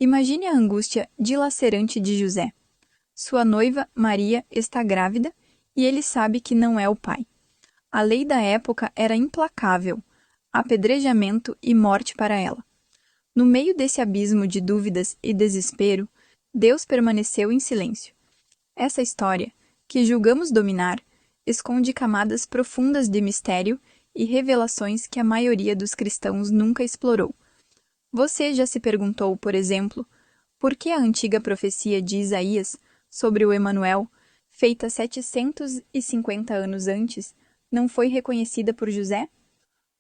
Imagine a angústia dilacerante de José. Sua noiva, Maria, está grávida e ele sabe que não é o pai. A lei da época era implacável, apedrejamento e morte para ela. No meio desse abismo de dúvidas e desespero, Deus permaneceu em silêncio. Essa história, que julgamos dominar, esconde camadas profundas de mistério e revelações que a maioria dos cristãos nunca explorou. Você já se perguntou, por exemplo, por que a antiga profecia de Isaías sobre o Emanuel, feita 750 anos antes, não foi reconhecida por José?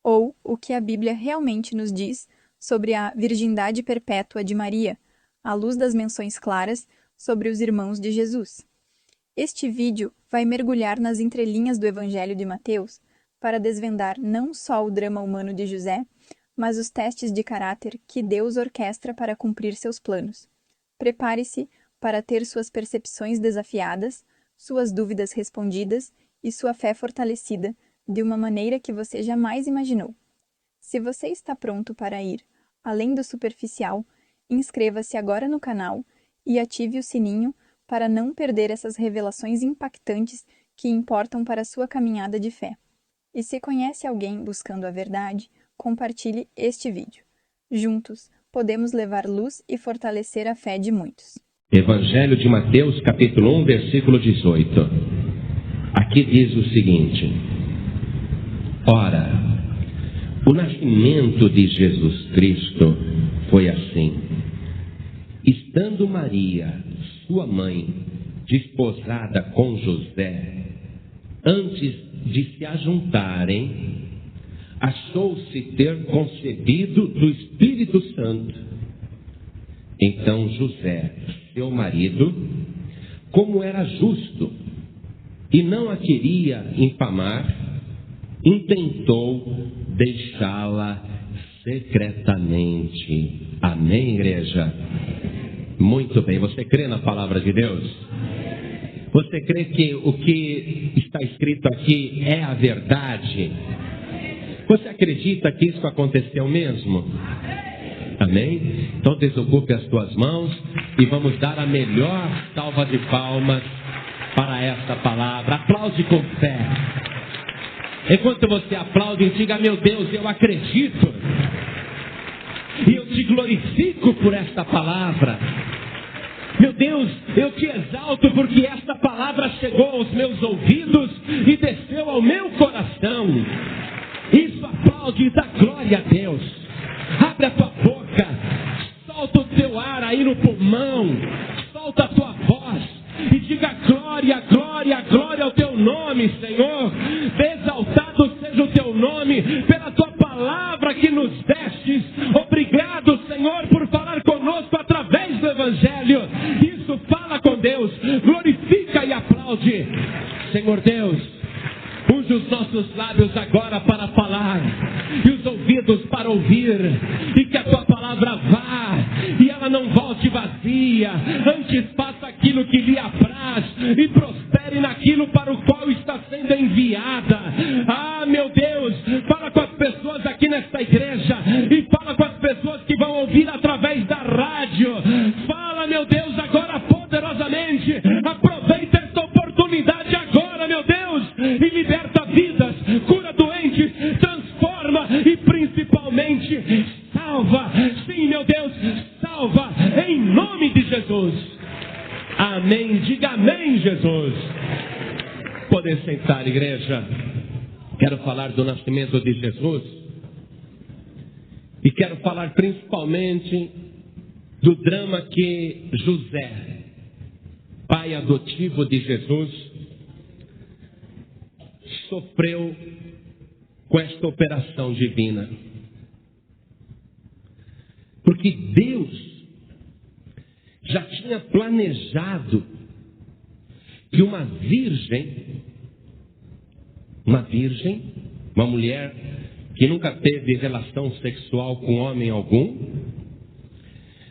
Ou o que a Bíblia realmente nos diz sobre a virgindade perpétua de Maria, à luz das menções claras sobre os irmãos de Jesus? Este vídeo vai mergulhar nas entrelinhas do Evangelho de Mateus para desvendar não só o drama humano de José, mas os testes de caráter que Deus orquestra para cumprir seus planos. Prepare-se para ter suas percepções desafiadas, suas dúvidas respondidas e sua fé fortalecida de uma maneira que você jamais imaginou. Se você está pronto para ir além do superficial, inscreva-se agora no canal e ative o sininho para não perder essas revelações impactantes que importam para a sua caminhada de fé. E se conhece alguém buscando a verdade, compartilhe este vídeo. Juntos, podemos levar luz e fortalecer a fé de muitos. Evangelho de Mateus, capítulo 1, versículo 18. Aqui diz o seguinte: Ora, o nascimento de Jesus Cristo foi assim. Estando Maria, sua mãe, desposada com José, antes de se ajuntarem, achou-se ter concebido do Espírito Santo. Então José, seu marido, como era justo e não a queria infamar, intentou deixá-la secretamente. Amém, igreja? Muito bem, você crê na palavra de Deus? Você crê que o que está escrito aqui é a verdade? Você acredita que isso aconteceu mesmo? Amém? Então desocupe as tuas mãos e vamos dar a melhor salva de palmas para esta palavra. Aplaude com fé. Enquanto você aplaude, diga: meu Deus, eu acredito e eu te glorifico por esta palavra. Meu Deus, eu te exalto porque esta palavra chegou aos meus ouvidos e desceu ao meu coração. Isso, aplaude e dá glória a Deus. Abre a tua boca, solta o teu ar aí no pulmão, solta a tua voz e diga: glória, glória, glória ao teu nome, Senhor. Exaltado seja o teu nome pela tua palavra que nos destes. Obrigado, Senhor, por falar conosco através do Evangelho. Isso, fala com Deus, glorifica e aplaude. Senhor Deus, unge os nossos lábios agora para falar e os ouvidos para ouvir, e que a tua palavra vá e ela não volte vazia, antes faça aquilo que lhe apraz e prospere naquilo para o qual está sendo enviada. Ah, meu Deus, fala com as pessoas aqui nesta igreja e fala com as pessoas que vão ouvir através da rádio. Fala, meu Deus, agora poderosamente. Aproveita esta oportunidade agora, meu Deus, e liberta vidas, cura doentes, transforma e principalmente salva. Sim, meu Deus, salva em nome de Jesus. Amém. Diga amém, Jesus. Podem sentar, igreja. Quero falar do nascimento de Jesus e quero falar principalmente do drama que José, pai adotivo de Jesus, sofreu com esta operação divina. Porque Deus já tinha planejado que uma mulher que nunca teve relação sexual com homem algum,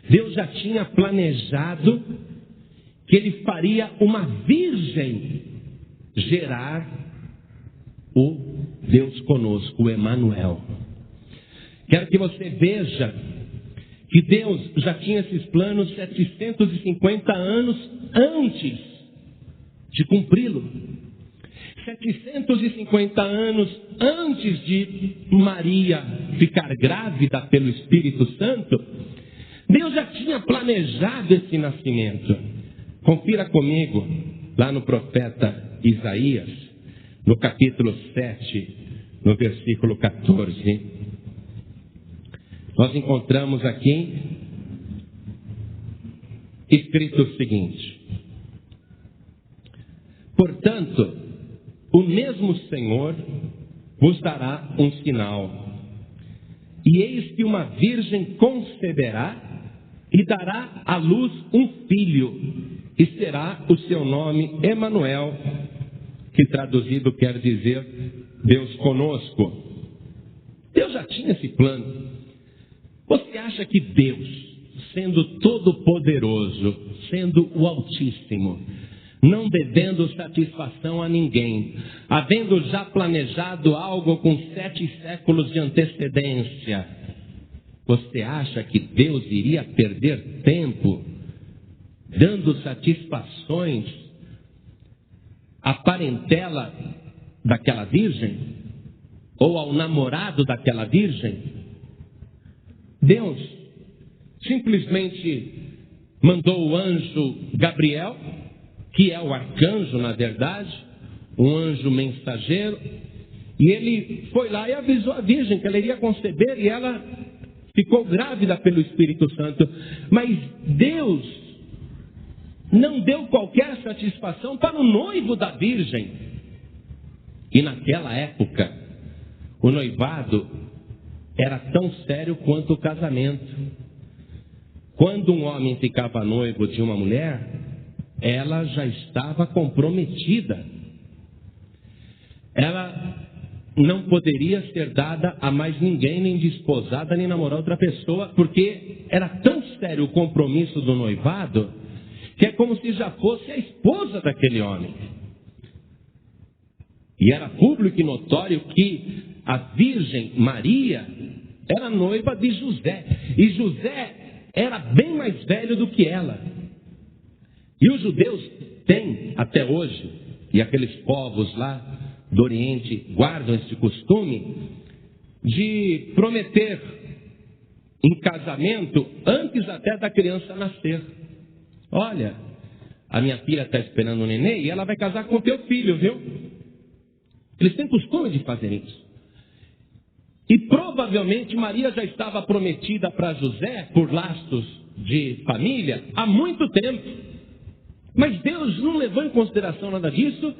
Deus já tinha planejado que ele faria uma virgem gerar o Deus conosco, o Emanuel. Quero que você veja que Deus já tinha esses planos 750 anos antes de cumpri-lo. 750 anos antes de Maria ficar grávida pelo Espírito Santo, Deus já tinha planejado esse nascimento. Confira comigo, lá no profeta Isaías, no capítulo 7, no versículo 14. Nós encontramos aqui escrito o seguinte: portanto, o mesmo Senhor vos dará um sinal, e eis que uma virgem conceberá e dará à luz um filho, e será o seu nome Emanuel, que traduzido quer dizer Deus conosco. Deus já tinha esse plano. Você acha que Deus, sendo todo-poderoso, sendo o Altíssimo, não devendo satisfação a ninguém, havendo já planejado algo com 7 séculos de antecedência, você acha que Deus iria perder tempo dando satisfações à parentela daquela virgem? Ou ao namorado daquela virgem? Deus simplesmente mandou o anjo Gabriel, que é o arcanjo, na verdade, um anjo mensageiro, e ele foi lá e avisou a virgem que ela iria conceber, e ela ficou grávida pelo Espírito Santo. Mas Deus não deu qualquer satisfação para o noivo da virgem. E naquela época, o noivado era tão sério quanto o casamento. Quando um homem ficava noivo de uma mulher, ela já estava comprometida. Ela não poderia ser dada a mais ninguém, nem desposada, nem namorar outra pessoa, porque era tão sério o compromisso do noivado, que é como se já fosse a esposa daquele homem. E era público e notório que a Virgem Maria era noiva de José, e José era bem mais velho do que ela. E os judeus têm até hoje, e aqueles povos lá do Oriente guardam esse costume, de prometer em casamento antes até da criança nascer. Olha, a minha filha está esperando um neném e ela vai casar com o teu filho, viu? Eles têm costume de fazer isso. E provavelmente Maria já estava prometida para José por laços de família há muito tempo. Mas Deus não levou em consideração nada disso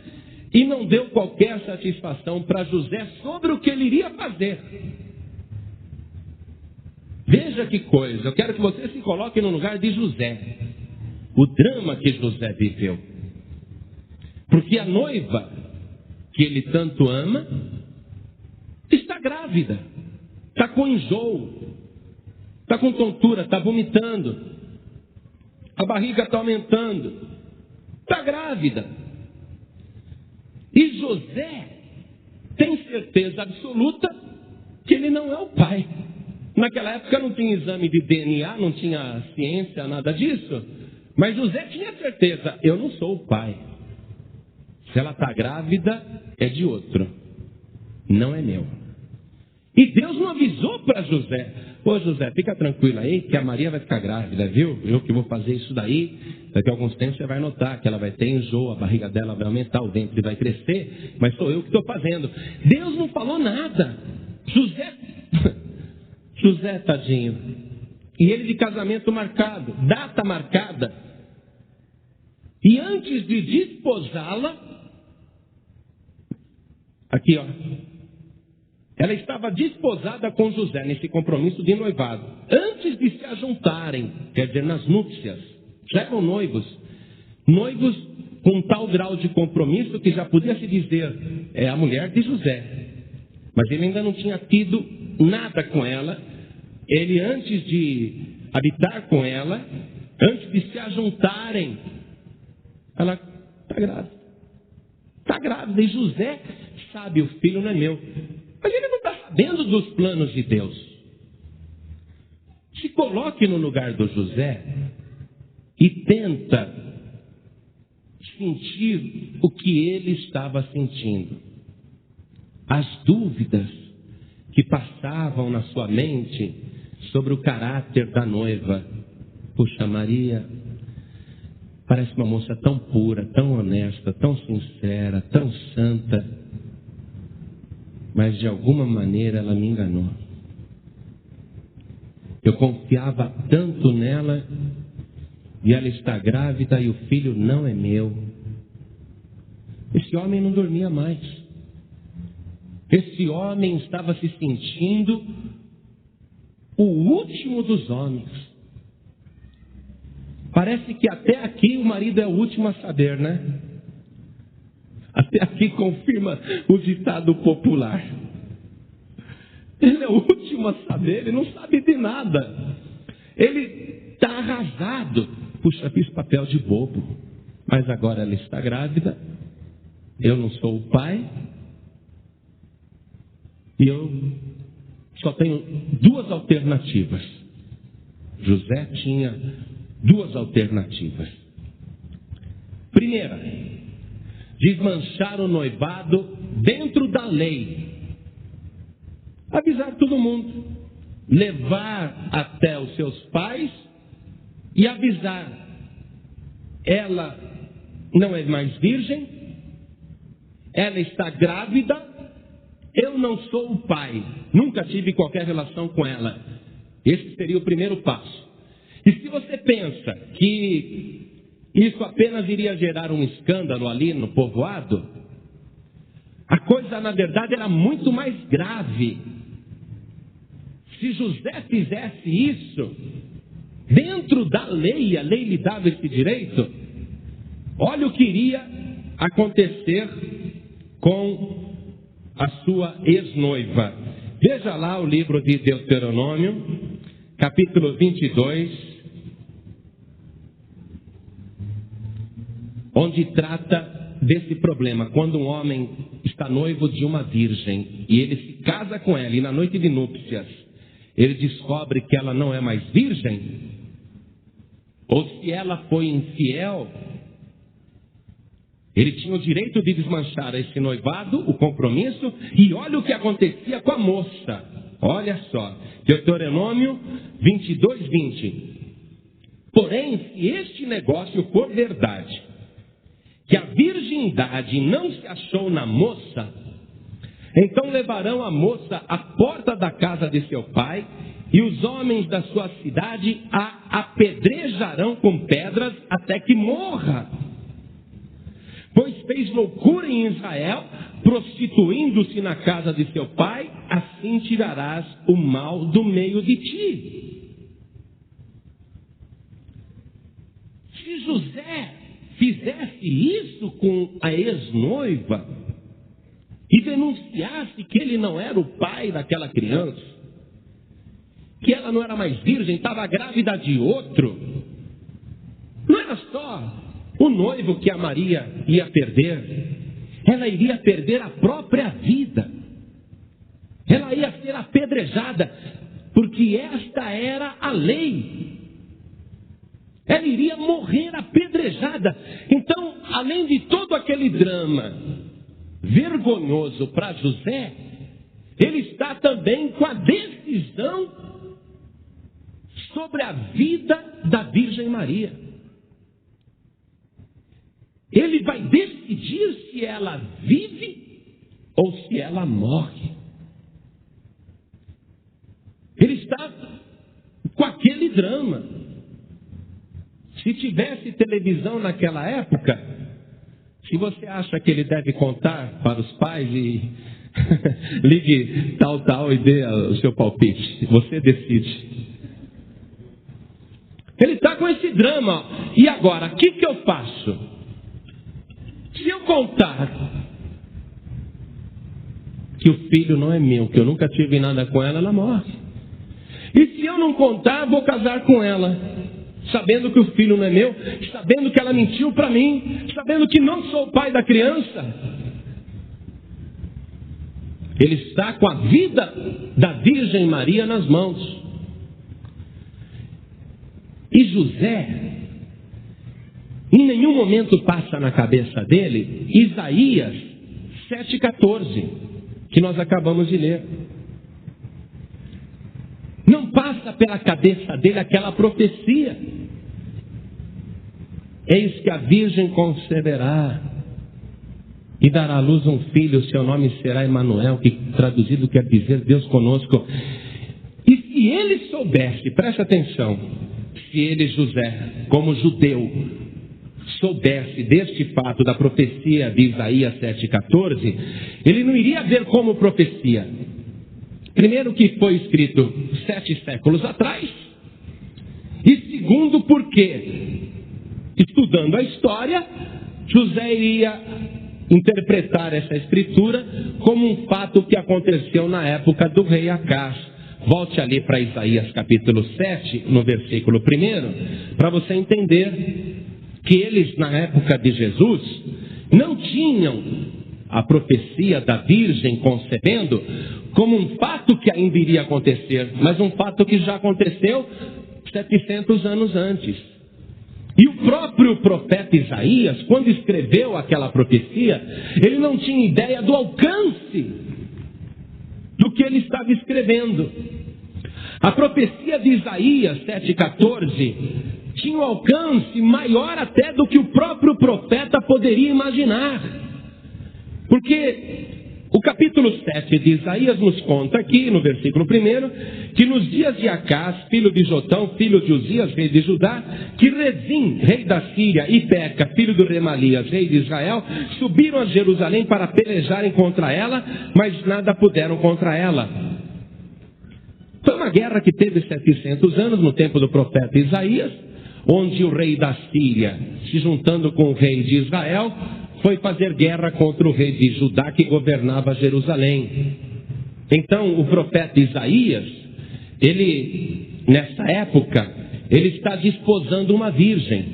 e não deu qualquer satisfação para José sobre o que ele iria fazer. Veja que coisa, eu quero que você se coloque no lugar de José. O drama que José viveu. Porque a noiva que ele tanto ama está grávida, está com enjoo, está com tontura, está vomitando, a barriga está aumentando, está grávida. E José tem certeza absoluta que ele não é o pai. Naquela época não tinha exame de DNA, não tinha ciência, nada disso. Mas José tinha certeza, eu não sou o pai. Se ela está grávida, é de outro, não é meu. E Deus não avisou para José. Ô José, fica tranquilo aí que a Maria vai ficar grávida, viu? Eu que vou fazer isso daí. Daqui a alguns tempos você vai notar que ela vai ter enjoo, a barriga dela vai aumentar, o ventre vai crescer, mas sou eu que estou fazendo. Deus não falou nada. José, tadinho. E ele de casamento marcado, data marcada. E antes de desposá-la, aqui ó, ela estava desposada com José nesse compromisso de noivado. Antes de se ajuntarem, quer dizer, nas núpcias, já eram noivos. Noivos com tal grau de compromisso que já podia se dizer, é a mulher de José. Mas ele ainda não tinha tido nada com ela. Ele, antes de habitar com ela, antes de se ajuntarem, ela está grávida. Está grávida. E José sabe, o filho não é meu. Mas ele não está sabendo dos planos de Deus. Se coloca coloque no lugar do José e tenta sentir o que ele estava sentindo. As dúvidas que passavam na sua mente sobre o caráter da noiva. Puxa, Maria parece uma moça tão pura, tão honesta, tão sincera, tão santa, mas de alguma maneira ela me enganou. Eu confiava tanto nela e ela está grávida e o filho não é meu. Esse homem não dormia mais. Esse homem estava se sentindo o último dos homens. Parece que até aqui o marido é o último a saber, né? Até aqui confirma o ditado popular. Ele é o último a saber, ele não sabe de nada. Ele está arrasado. Puxa, fiz papel de bobo. Mas agora ela está grávida. Eu não sou o pai. E eu só tenho duas alternativas. José tinha duas alternativas. Primeira, desmanchar o noivado dentro da lei. Avisar todo mundo. Levar até os seus pais e avisar. Ela não é mais virgem. Ela está grávida. Eu não sou o pai. Nunca tive qualquer relação com ela. Esse seria o primeiro passo. E se você pensa que isso apenas iria gerar um escândalo ali no povoado, a coisa na verdade era muito mais grave. Se José fizesse isso, dentro da lei, a lei lhe dava esse direito, olha o que iria acontecer com a sua ex-noiva. Veja lá o livro de Deuteronômio, capítulo 22, onde trata desse problema. Quando um homem está noivo de uma virgem e ele se casa com ela e na noite de núpcias ele descobre que ela não é mais virgem, ou se ela foi infiel, ele tinha o direito de desmanchar esse noivado, o compromisso, e olha o que acontecia com a moça. Olha só, Deuteronômio 22, 20. Porém, se este negócio for verdade, que a virgindade não se achou na moça, então levarão a moça à porta da casa de seu pai, e os homens da sua cidade a apedrejarão com pedras até que morra. Pois fez loucura em Israel, prostituindo-se na casa de seu pai, assim tirarás o mal do meio de ti. Se José fizesse isso com a ex-noiva e denunciasse que ele não era o pai daquela criança, que ela não era mais virgem, estava grávida de outro, não era só o noivo que a Maria ia perder, ela iria perder a própria vida. Ela ia ser apedrejada, porque esta era a lei. Ela iria morrer apedrejada. Então, além de todo aquele drama vergonhoso para José, ele está também com a decisão sobre a vida da Virgem Maria. Ele vai decidir se ela vive ou se ela morre. Ele está com aquele drama. Se tivesse televisão naquela época, se você acha que ele deve contar para os pais e ligue tal e dê o seu palpite, você decide. Ele está com esse drama. E agora, o que eu faço? Se eu contar que o filho não é meu, que eu nunca tive nada com ela, ela morre. E se eu não contar, vou casar com ela, sabendo que o filho não é meu, sabendo que ela mentiu para mim, sabendo que não sou o pai da criança. Ele está com a vida da Virgem Maria nas mãos. E José, em nenhum momento passa na cabeça dele Isaías 7,14, que nós acabamos de ler. Não passa pela cabeça dele aquela profecia. Eis que a virgem conceberá e dará à luz um filho, o seu nome será Emanuel, que traduzido quer dizer Deus conosco. E se ele soubesse, presta atenção, se ele, José, como judeu, soubesse deste fato da profecia de Isaías 7,14, ele não iria ver como profecia. Primeiro, que foi escrito 7 séculos atrás, e segundo, porque, estudando a história, José iria interpretar essa escritura como um fato que aconteceu na época do rei Acás. Volte ali para Isaías capítulo 7, no versículo 1, para você entender que eles, na época de Jesus, não tinham a profecia da virgem concebendo como um fato que ainda iria acontecer, mas um fato que já aconteceu 700 anos antes. E o próprio profeta Isaías, quando escreveu aquela profecia, ele não tinha ideia do alcance do que ele estava escrevendo. A profecia de Isaías 7,14 tinha um alcance maior até do que o próprio profeta poderia imaginar. Porque o capítulo 7 de Isaías nos conta aqui, no versículo 1, que nos dias de Acás, filho de Jotão, filho de Uzias, rei de Judá, que Rezim, rei da Síria, e Peca, filho do Remalias, rei de Israel, subiram a Jerusalém para pelejarem contra ela, mas nada puderam contra ela. Foi uma guerra que teve 700 anos, no tempo do profeta Isaías, onde o rei da Síria, se juntando com o rei de Israel, foi fazer guerra contra o rei de Judá, que governava Jerusalém. Então, o profeta Isaías, ele, nessa época, ele está desposando uma virgem,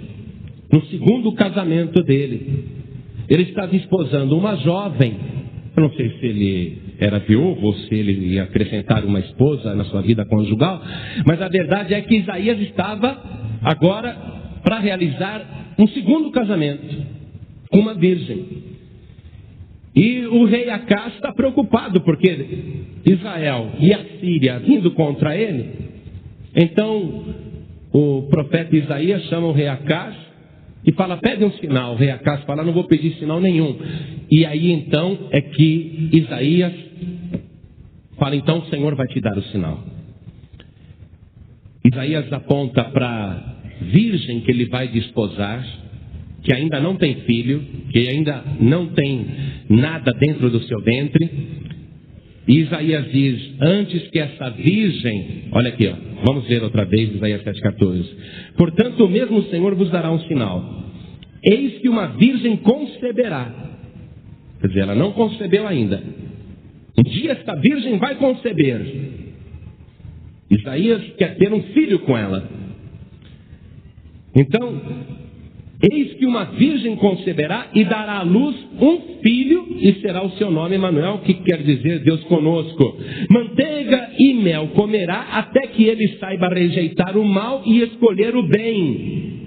no segundo casamento dele. Ele está desposando uma jovem. Eu não sei se ele era viúvo ou se ele ia acrescentar uma esposa na sua vida conjugal, mas a verdade é que Isaías estava agora para realizar um segundo casamento com uma virgem. E o rei Acás está preocupado, porque Israel e a Síria vindo contra ele. Então o profeta Isaías chama o rei Acás e fala: pede um sinal. O rei Acás fala: não vou pedir sinal nenhum. E aí então é que Isaías fala: então o Senhor vai te dar o sinal. Isaías aponta para a virgem que ele vai desposar, que ainda não tem filho, que ainda não tem nada dentro do seu ventre. E Isaías diz: antes que essa virgem, olha aqui, ó, vamos ler outra vez Isaías 7,14. Portanto, o mesmo Senhor vos dará um sinal. Eis que uma virgem conceberá. Quer dizer, ela não concebeu ainda. Um dia esta virgem vai conceber. Isaías quer ter um filho com ela. Então, eis que uma virgem conceberá e dará à luz um filho, e será o seu nome Emanuel, que quer dizer Deus conosco. Manteiga e mel comerá, até que ele saiba rejeitar o mal e escolher o bem.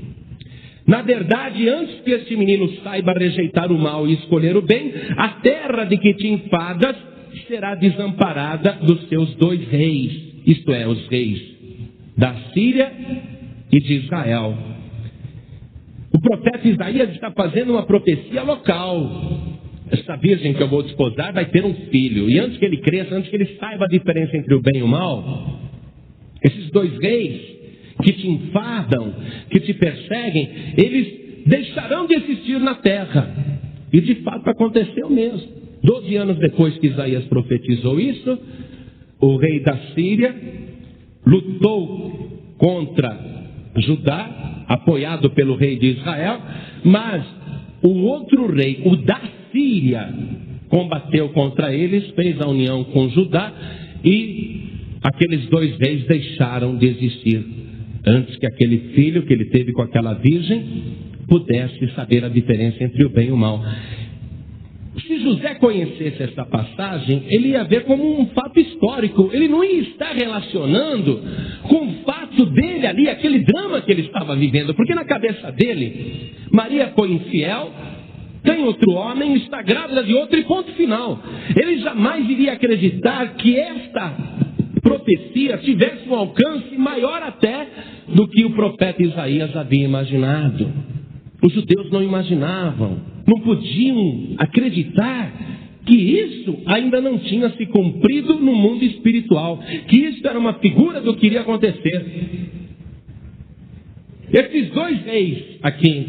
Na verdade, antes que este menino saiba rejeitar o mal e escolher o bem, a terra de que te enfadas será desamparada dos seus 2 reis, isto é, os reis da Síria e de Israel. O profeta Isaías está fazendo uma profecia local. Essa virgem que eu vou desposar vai ter um filho. E antes que ele cresça, antes que ele saiba a diferença entre o bem e o mal, esses 2 reis que te enfadam, que te perseguem, eles deixarão de existir na terra. E de fato aconteceu mesmo. 12 anos depois que Isaías profetizou isso, o rei da Síria lutou contra Judá, apoiado pelo rei de Israel, mas o outro rei, o da Síria, combateu contra eles, fez a união com Judá, e aqueles 2 reis deixaram de existir, antes que aquele filho que ele teve com aquela virgem pudesse saber a diferença entre o bem e o mal. Se José conhecesse essa passagem, ele ia ver como um fato histórico. Ele não ia estar relacionando com o fato fato dele ali, aquele drama que ele estava vivendo. Porque na cabeça dele, Maria foi infiel, tem outro homem, está grávida de outro e ponto final. Ele jamais iria acreditar que esta profecia tivesse um alcance maior até do que o profeta Isaías havia imaginado. Os judeus não imaginavam, não podiam acreditar que isso ainda não tinha se cumprido no mundo espiritual, que isso era uma figura do que iria acontecer. Esses dois reis aqui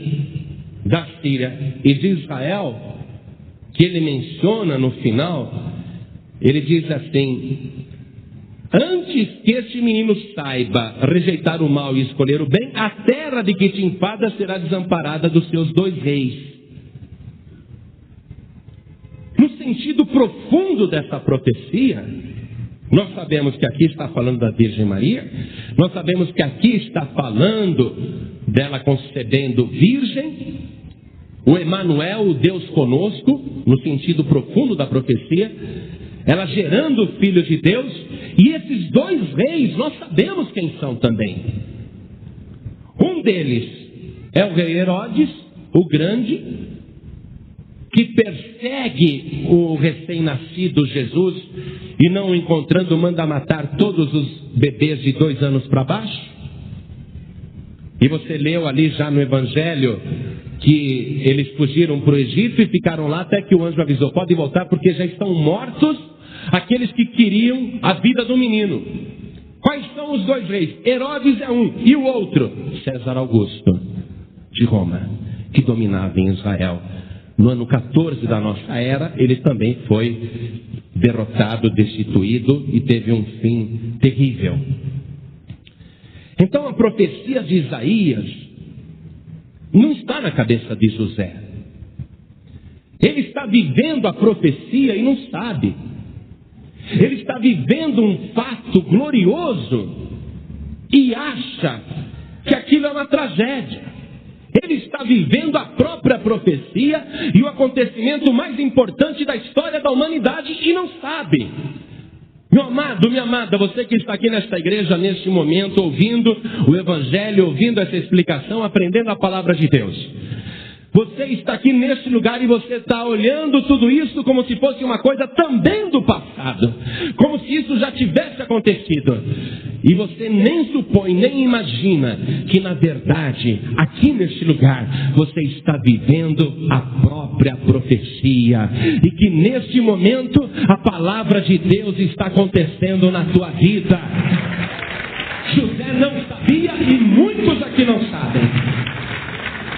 da Síria e de Israel, que ele menciona no final, ele diz assim: antes que este menino saiba rejeitar o mal e escolher o bem, a terra de que te enfada será desamparada dos seus dois reis. No sentido profundo dessa profecia, nós sabemos que aqui está falando da Virgem Maria, nós sabemos que aqui está falando dela concebendo virgem, o Emanuel, o Deus conosco, no sentido profundo da profecia, ela gerando o Filho de Deus, e esses dois reis, nós sabemos quem são também. Um deles é o rei Herodes, o grande, que persegue o recém-nascido Jesus e não o encontrando, manda matar todos os bebês de 2 anos para baixo. E você leu ali já no Evangelho que eles fugiram para o Egito e ficaram lá até que o anjo avisou: pode voltar porque já estão mortos aqueles que queriam a vida do menino. Quais são os dois reis? Herodes é um, e o outro? César Augusto, de Roma, que dominava em Israel. No ano 14 da nossa era, ele também foi derrotado, destituído e teve um fim terrível. Então a profecia de Isaías não está na cabeça de José. Ele está vivendo a profecia e não sabe. Ele está vivendo um fato glorioso e acha que aquilo é uma tragédia. Ele está vivendo a própria profecia e o acontecimento mais importante da história da humanidade e não sabe. Meu amado, minha amada, você que está aqui nesta igreja neste momento, ouvindo o Evangelho, ouvindo essa explicação, aprendendo a palavra de Deus. Você está aqui neste lugar e você está olhando tudo isso como se fosse uma coisa também do passado. Como se isso já tivesse acontecido. E você nem supõe, nem imagina que na verdade, aqui neste lugar, você está vivendo a própria profecia. E que neste momento, a palavra de Deus está acontecendo na tua vida. José não sabia e muitos aqui não sabem.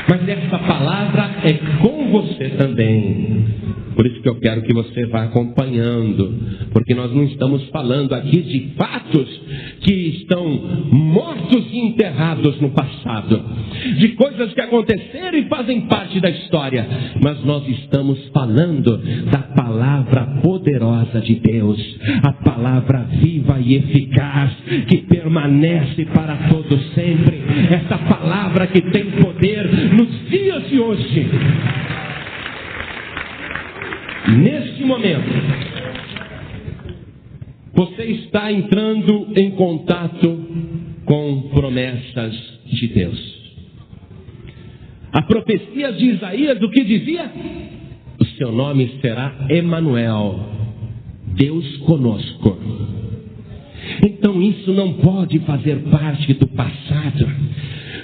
Mas essa palavra é com você também. Por isso que eu quero que você vá acompanhando. Porque nós não estamos falando aqui de fatos que estão mortos e enterrados no passado. De coisas que aconteceram e fazem parte da história. Mas nós estamos falando da palavra poderosa de Deus. A palavra viva e eficaz que permanece para todo sempre. Essa palavra que tem poder nos dias de hoje. Neste momento, você está entrando em contato com promessas de Deus. A profecia de Isaías, o que dizia? O seu nome será Emanuel, Deus conosco. Então isso não pode fazer parte do passado.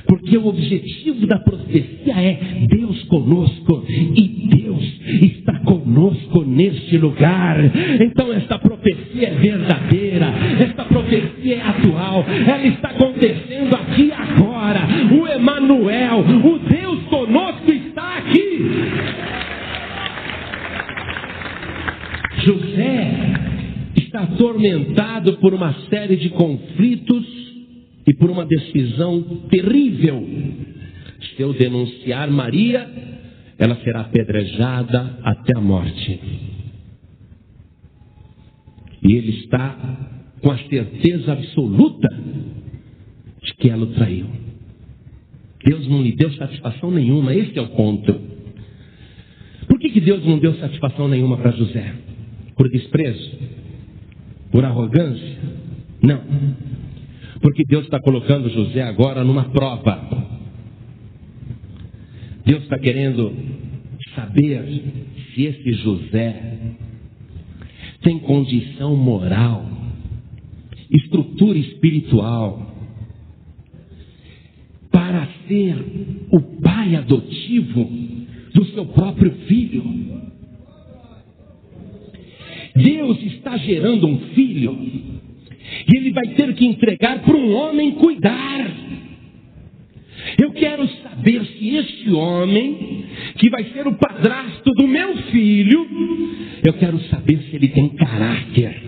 Porque o objetivo da profecia é Deus conosco e Deus está conosco neste lugar. Então esta profecia é verdadeira, esta profecia é atual, ela está acontecendo aqui e agora. O Emanuel, o Deus conosco está aqui. José está atormentado por uma série de conflitos e por uma decisão terrível. Se eu denunciar Maria, ela será apedrejada até a morte. E ele está com a certeza absoluta de que ela o traiu. Deus não lhe deu satisfação nenhuma, esse é o ponto. Por que Deus não deu satisfação nenhuma para José? Por desprezo? Por arrogância? Não. Porque Deus está colocando José agora numa prova. Deus está querendo saber se esse José tem condição moral, estrutura espiritual, para ser o pai adotivo do seu próprio filho. Deus está gerando um filho e ele vai ter que entregar para um homem cuidar. Eu quero saber se esse homem, que vai ser o padrasto do meu filho, eu quero saber se ele tem caráter,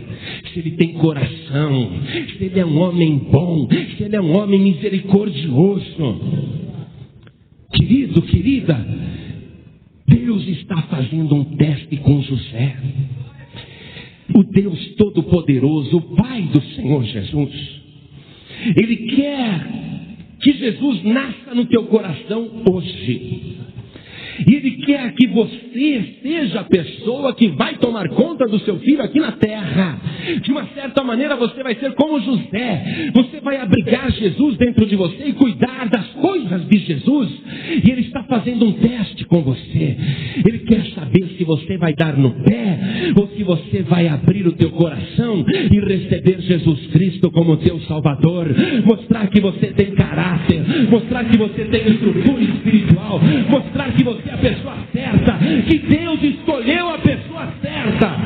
se ele tem coração, se ele é um homem bom, se ele é um homem misericordioso. Querido, querida, Deus está fazendo um teste com José. O Deus Todo-Poderoso, o Pai do Senhor Jesus, Ele quer que Jesus nasça no teu coração hoje. E Ele quer que você seja a pessoa que vai tomar conta do seu filho aqui na terra. De uma certa maneira você vai ser como José. Você vai abrigar Jesus dentro de você e cuidar das coisas de Jesus. E Ele está fazendo um teste com você. Ele quer saber se você vai dar no pé ou se você vai abrir o teu coração e receber Jesus Cristo como teu Salvador. Mostrar que você tem caráter, mostrar que você tem estrutura espiritual, mostrar que você é a pessoa certa, que Deus escolheu a pessoa certa.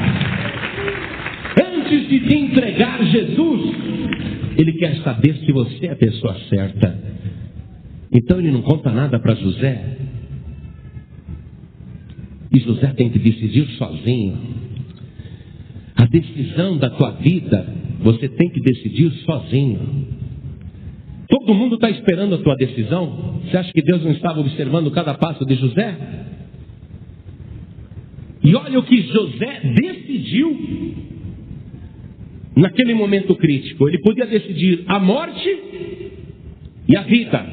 Antes de te entregar Jesus, Ele quer saber se você é a pessoa certa. Então Ele não conta nada para José. E José tem que decidir sozinho. A decisão da tua vida, você tem que decidir sozinho. Todo mundo está esperando a tua decisão. Você acha que Deus não estava observando cada passo de José? E olha o que José decidiu naquele momento crítico. Ele podia decidir a morte e a vida.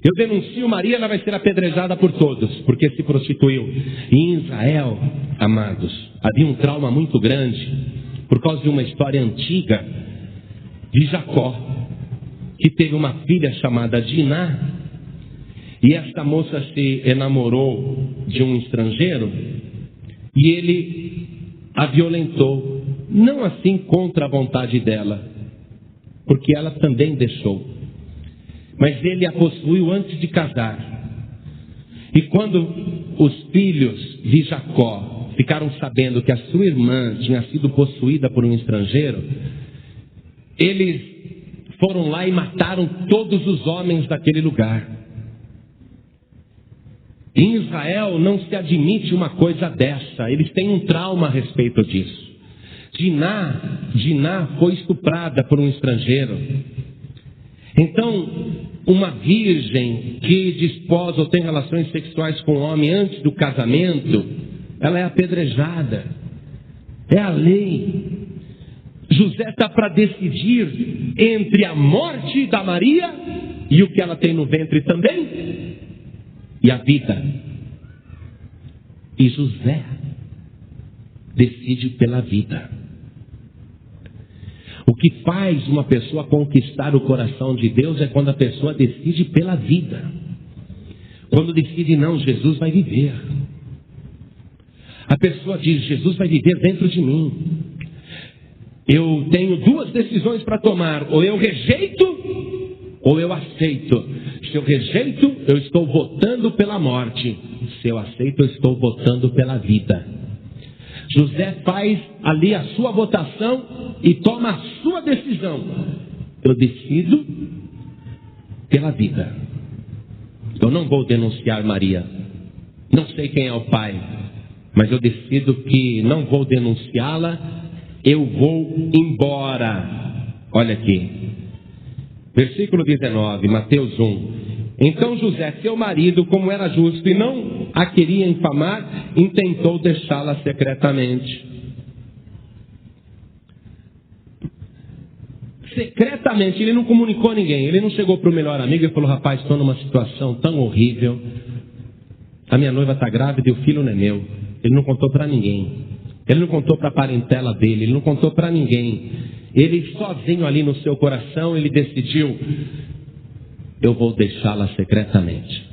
Eu denuncio Maria, ela vai ser apedrejada por todos, porque se prostituiu. E em Israel, amados, havia um trauma muito grande, por causa de uma história antiga de Jacó, que teve uma filha chamada Diná, e essa moça se enamorou de um estrangeiro, e ele a violentou, não assim contra a vontade dela, porque ela também deixou, mas ele a possuiu antes de casar. E quando os filhos de Jacó ficaram sabendo que a sua irmã tinha sido possuída por um estrangeiro, eles foram lá e mataram todos os homens daquele lugar. Em Israel não se admite uma coisa dessa. Eles têm um trauma a respeito disso. Diná foi estuprada por um estrangeiro. Então, uma virgem que desposa ou tem relações sexuais com um homem antes do casamento, ela é apedrejada. É a lei. José está para decidir entre a morte da Maria e o que ela tem no ventre também, e a vida. E José decide pela vida. O que faz uma pessoa conquistar o coração de Deus é quando a pessoa decide pela vida. Quando decide, não, Jesus vai viver. A pessoa diz, Jesus vai viver dentro de mim. Eu tenho duas decisões para tomar. Ou eu rejeito, ou eu aceito. Se eu rejeito, eu estou votando pela morte. Se eu aceito, eu estou votando pela vida. José faz ali a sua votação e toma a sua decisão. Eu decido pela vida. Eu não vou denunciar Maria. Não sei quem é o pai, mas eu decido que não vou denunciá-la. Eu vou embora. Olha aqui. Versículo 19, Mateus 1. Então José, seu marido, como era justo e não a queria infamar, intentou deixá-la secretamente. Secretamente, ele não comunicou a ninguém. Ele não chegou para o melhor amigo e falou, rapaz, estou numa situação tão horrível. A minha noiva está grávida e o filho não é meu. Ele não contou para ninguém. Ele não contou para a parentela dele, ele não contou para ninguém. Ele sozinho ali no seu coração, ele decidiu: eu vou deixá-la secretamente.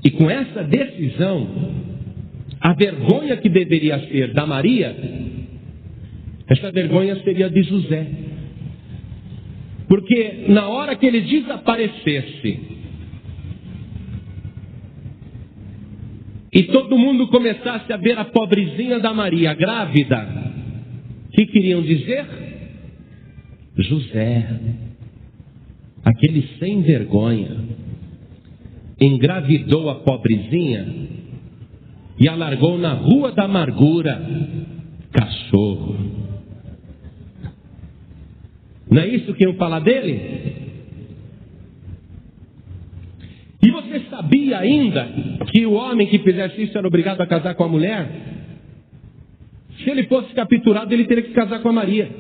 E com essa decisão, a vergonha que deveria ser da Maria, essa vergonha seria de José. Porque na hora que ele desaparecesse e todo mundo começasse a ver a pobrezinha da Maria grávida, o que queriam dizer? José, aquele sem vergonha, engravidou a pobrezinha e a largou na rua da amargura, cachorro. Não é isso que iam falar dele? E você sabia ainda que o homem que fizesse isso era obrigado a casar com a mulher? Se ele fosse capturado, ele teria que casar com a Maria.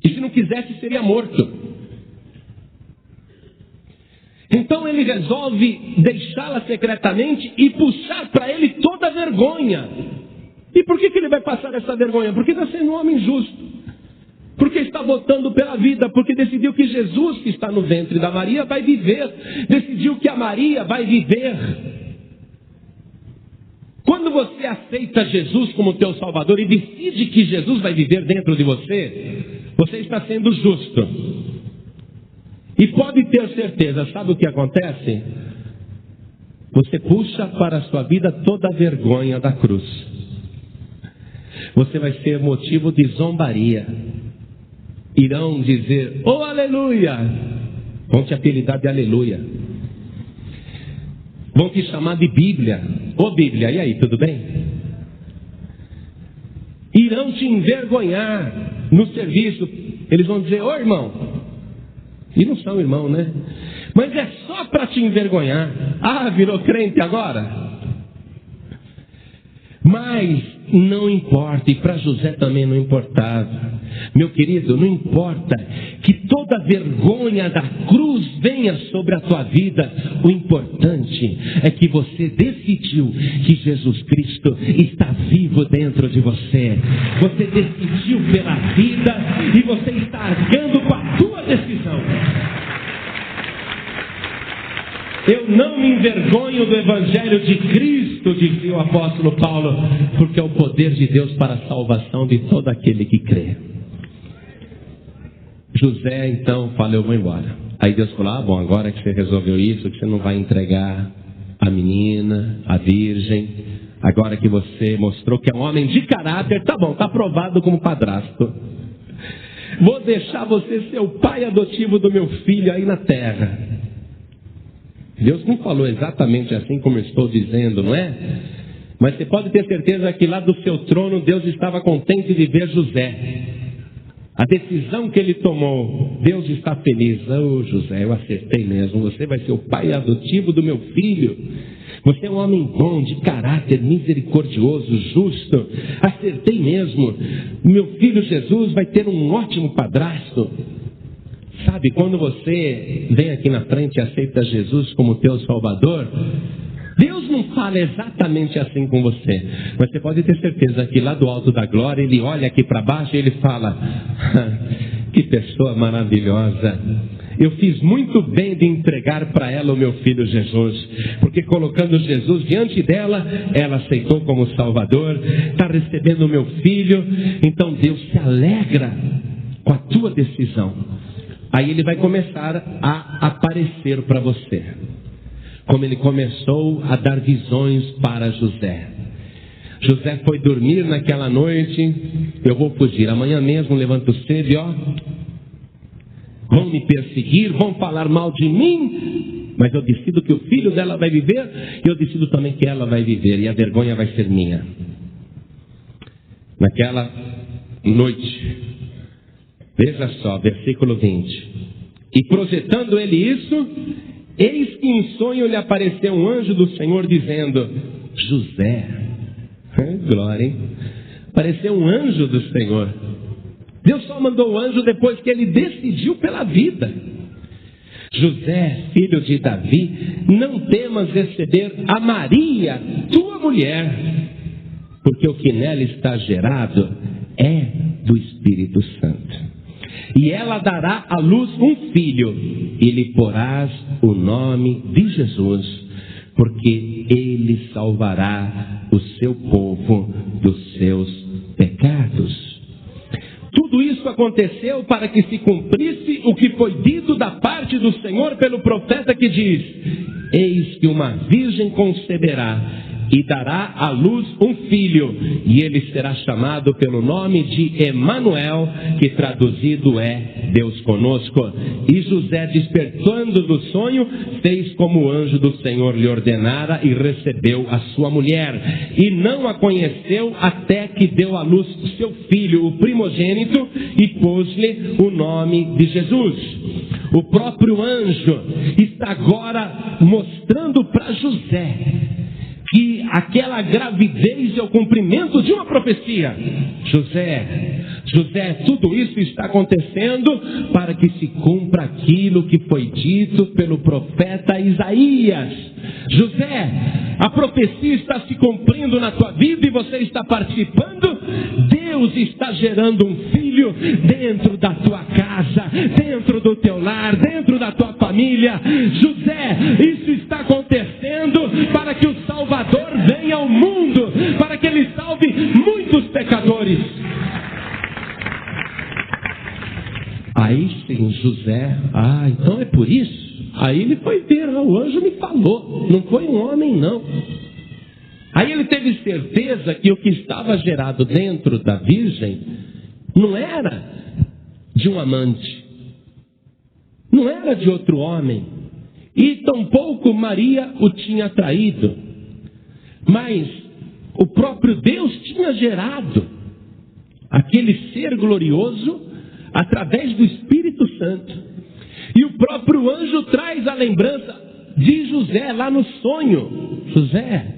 E se não quisesse, seria morto. Então ele resolve deixá-la secretamente e puxar para ele toda a vergonha. E por que ele vai passar essa vergonha? Porque está sendo um homem justo. Porque está votando pela vida, porque decidiu que Jesus, que está no ventre da Maria, vai viver. Decidiu que a Maria vai viver. Quando você aceita Jesus como teu Salvador e decide que Jesus vai viver dentro de você, você está sendo justo. E pode ter certeza, sabe o que acontece? Você puxa para a sua vida toda a vergonha da cruz. Você vai ser motivo de zombaria. Irão dizer, oh aleluia, vão te apelidar de aleluia, vão te chamar de Bíblia, ô Bíblia, e aí, tudo bem? Irão te envergonhar no serviço, eles vão dizer, ô irmão, e não são irmão, né? Mas é só para te envergonhar. Ah, virou crente agora? Mas não importa, e para José também não importava. Meu querido, não importa que toda vergonha da cruz venha sobre a tua vida. O importante é que você decidiu que Jesus Cristo está vivo dentro de você. Você decidiu pela vida e você está arcando com a tua decisão. Eu não me envergonho do Evangelho de Cristo, dizia o apóstolo Paulo, porque é o poder de Deus para a salvação de todo aquele que crê. José então fala, eu vou embora. Aí Deus falou, bom, agora que você resolveu isso, que você não vai entregar a menina, a virgem, agora que você mostrou que é um homem de caráter, tá bom, tá aprovado como padrasto. Vou deixar você ser o pai adotivo do meu filho aí na terra. Deus não falou exatamente assim como eu estou dizendo, não é? Mas você pode ter certeza que lá do seu trono Deus estava contente de ver José. A decisão que ele tomou, Deus está feliz. Oh José, eu acertei mesmo, você vai ser o pai adotivo do meu filho. Você é um homem bom, de caráter, misericordioso, justo. Acertei mesmo. Meu filho Jesus vai ter um ótimo padrasto. Sabe, quando você vem aqui na frente e aceita Jesus como teu Salvador, Deus não fala exatamente assim com você, mas você pode ter certeza que lá do alto da glória, Ele olha aqui para baixo e Ele fala, que pessoa maravilhosa, eu fiz muito bem de entregar para ela o meu filho Jesus, porque colocando Jesus diante dela, ela aceitou como Salvador, está recebendo o meu filho, então Deus se alegra com a tua decisão. Aí ele vai começar a aparecer para você. Como ele começou a dar visões para José. José foi dormir naquela noite. Eu vou fugir. Amanhã mesmo levanto cedo e vão me perseguir, vão falar mal de mim. Mas eu decido que o filho dela vai viver. E eu decido também que ela vai viver. E a vergonha vai ser minha. Naquela noite. Veja só, versículo 20. E projetando ele isso, eis que em sonho lhe apareceu um anjo do Senhor dizendo, José, glória, hein? Apareceu um anjo do Senhor. Deus só mandou o anjo depois que ele decidiu pela vida. José, filho de Davi, não temas receber a Maria, tua mulher, porque o que nela está gerado é do Espírito Santo. E ela dará à luz um filho, e lhe porás o nome de Jesus, porque ele salvará o seu povo dos seus pecados. Tudo isso aconteceu para que se cumprisse o que foi dito da parte do Senhor pelo profeta, que diz: eis que uma virgem conceberá e dará à luz um filho, e ele será chamado pelo nome de Emanuel, que traduzido é Deus conosco. E José, despertando do sonho, fez como o anjo do Senhor lhe ordenara e recebeu a sua mulher. E não a conheceu até que deu à luz seu filho, o primogênito, e pôs-lhe o nome de Jesus. O próprio anjo está agora mostrando para José que aquela gravidez é o cumprimento de uma profecia. José, tudo isso está acontecendo para que se cumpra aquilo que foi dito pelo profeta Isaías. José, a profecia está se cumprindo na tua vida e você está participando. Deus está gerando um filho dentro da tua casa, dentro do teu lar, dentro da tua família. José, isso está acontecendo para que o Salvador venha ao mundo, para que ele salve muitos pecadores. Aí sim, José, então é por isso. Aí ele foi ver, o anjo me falou, não foi um homem não. Aí ele teve certeza que o que estava gerado dentro da virgem não era de um amante, não era de outro homem, e tampouco Maria o tinha traído, mas o próprio Deus tinha gerado aquele ser glorioso através do Espírito Santo. E o próprio anjo traz a lembrança de José lá no sonho. José,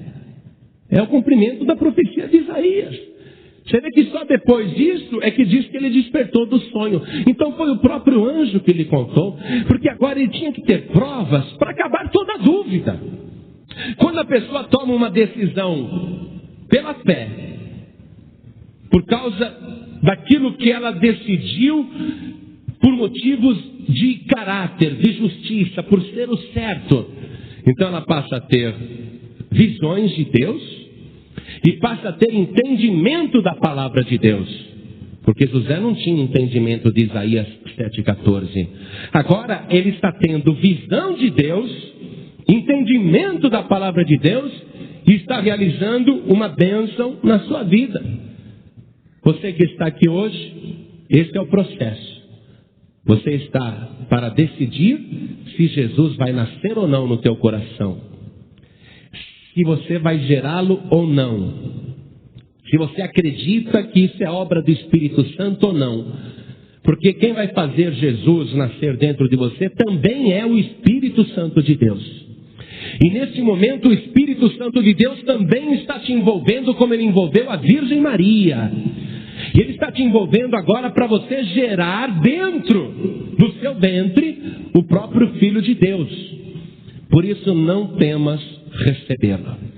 é o cumprimento da profecia de Isaías. Você vê que só depois disso é que diz que ele despertou do sonho. Então foi o próprio anjo que lhe contou, porque agora ele tinha que ter provas para acabar toda a dúvida. Quando a pessoa toma uma decisão pela fé, por causa daquilo que ela decidiu, por motivos de caráter, de justiça, por ser o certo, então ela passa a ter visões de Deus e passa a ter entendimento da palavra de Deus, porque José não tinha entendimento de Isaías 7,14. Agora ele está tendo visão de Deus, entendimento da palavra de Deus, e está realizando uma bênção na sua vida. Você que está aqui hoje, esse é o processo. Você está para decidir se Jesus vai nascer ou não no teu coração, se você vai gerá-lo ou não, se você acredita que isso é obra do Espírito Santo ou não, porque quem vai fazer Jesus nascer dentro de você também é o Espírito Santo de Deus. E nesse momento o Espírito Santo de Deus também está te envolvendo como ele envolveu a Virgem Maria. E ele está te envolvendo agora para você gerar dentro do seu ventre o próprio Filho de Deus. Por isso não temas recebê-lo.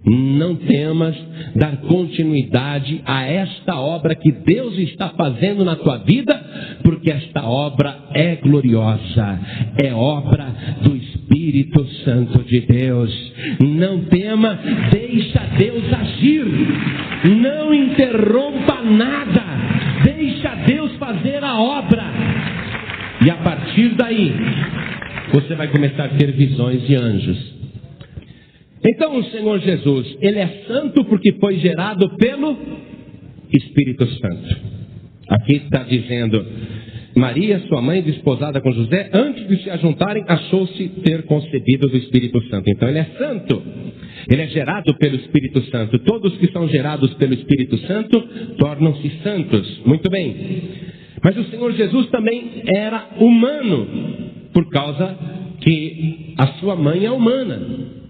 Não temas dar continuidade a esta obra que Deus está fazendo na tua vida, porque esta obra é gloriosa, é obra do Espírito Santo de Deus. Não tema, deixa Deus agir, não interrompa nada, deixa Deus fazer a obra, e a partir daí você vai começar a ter visões de anjos. Então o Senhor Jesus, ele é santo porque foi gerado pelo Espírito Santo. Aqui está dizendo: Maria, sua mãe, desposada com José, antes de se ajuntarem, achou-se ter concebido do Espírito Santo. Então ele é santo, ele é gerado pelo Espírito Santo. Todos que são gerados pelo Espírito Santo tornam-se santos. Muito bem. Mas o Senhor Jesus também era humano, por causa que a sua mãe é humana.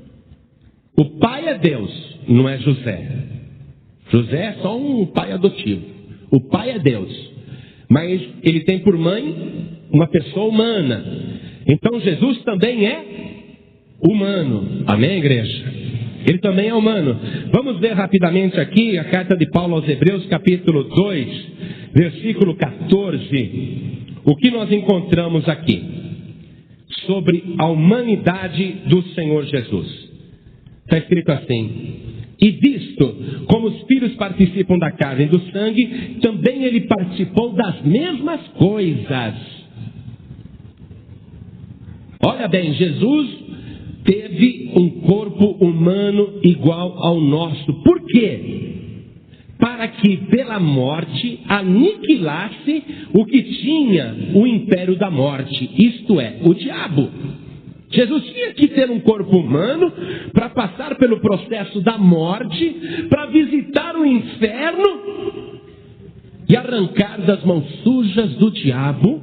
O pai é Deus, não é José. José é só um pai adotivo. O pai é Deus, mas ele tem por mãe uma pessoa humana. Então Jesus também é humano. Amém, igreja? Ele também é humano. Vamos ver rapidamente aqui a carta de Paulo aos Hebreus, capítulo 2, versículo 14. O que nós encontramos aqui sobre a humanidade do Senhor Jesus. Está escrito assim: e visto como os filhos participam da carne e do sangue, também ele participou das mesmas coisas. Olha bem, Jesus teve um corpo humano igual ao nosso. Por quê? Para que pela morte aniquilasse o que tinha o império da morte, isto é, o diabo. Jesus tinha que ter um corpo humano para passar pelo processo da morte, para visitar o inferno e arrancar das mãos sujas do diabo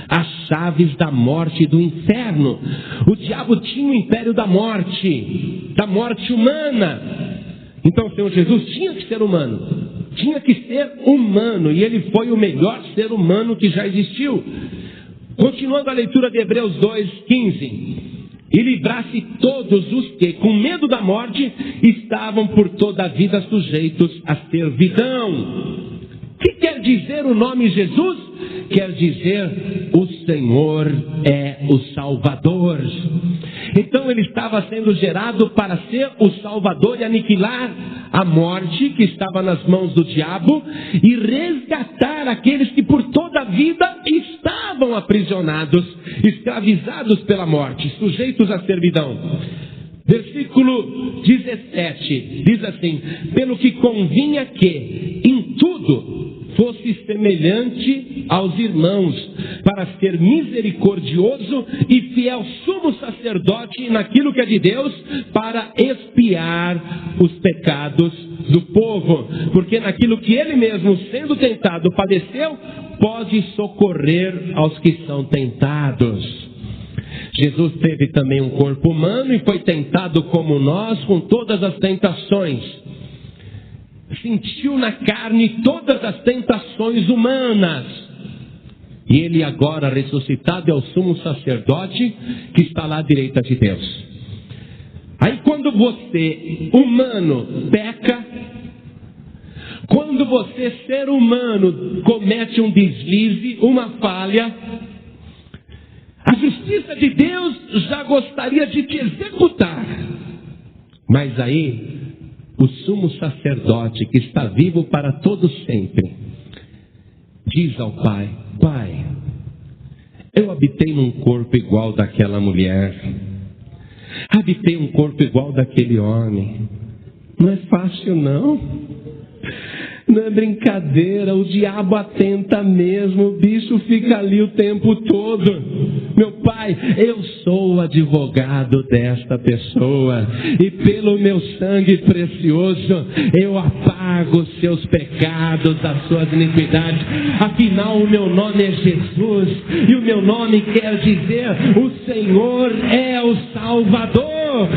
as chaves da morte e do inferno. O diabo tinha o império da morte humana. Então o Senhor Jesus tinha que ser humano, e ele foi o melhor ser humano que já existiu. Continuando a leitura de Hebreus 2:15, e livrasse todos os que, com medo da morte, estavam por toda a vida sujeitos à servidão. O que quer dizer o nome Jesus? Quer dizer, o Senhor é o Salvador. Então ele estava sendo gerado para ser o Salvador e aniquilar a morte que estava nas mãos do diabo e resgatar aqueles que por toda a vida estavam aprisionados, escravizados pela morte, sujeitos à servidão. Versículo 17 diz assim: pelo que convinha que em tudo fosse semelhante aos irmãos, para ser misericordioso e fiel sumo sacerdote naquilo que é de Deus, para expiar os pecados do povo, porque naquilo que ele mesmo, sendo tentado, padeceu, pode socorrer aos que são tentados. Jesus teve também um corpo humano e foi tentado como nós, com todas as tentações. Sentiu na carne todas as tentações humanas. E ele agora ressuscitado é o sumo sacerdote que está lá à direita de Deus. Aí quando você, humano, peca, quando você, ser humano, comete um deslize, uma falha, a justiça de Deus já gostaria de te executar. Mas aí, o sumo sacerdote que está vivo para todo sempre, diz ao Pai: Pai, eu habitei num corpo igual daquela mulher, habitei um corpo igual daquele homem. Não é fácil não. Não é brincadeira, o diabo atenta mesmo, o bicho fica ali o tempo todo. Meu Pai, eu sou o advogado desta pessoa, e pelo meu sangue precioso, eu apago os seus pecados, as suas iniquidades. Afinal, o meu nome é Jesus, e o meu nome quer dizer, o Senhor é o Salvador.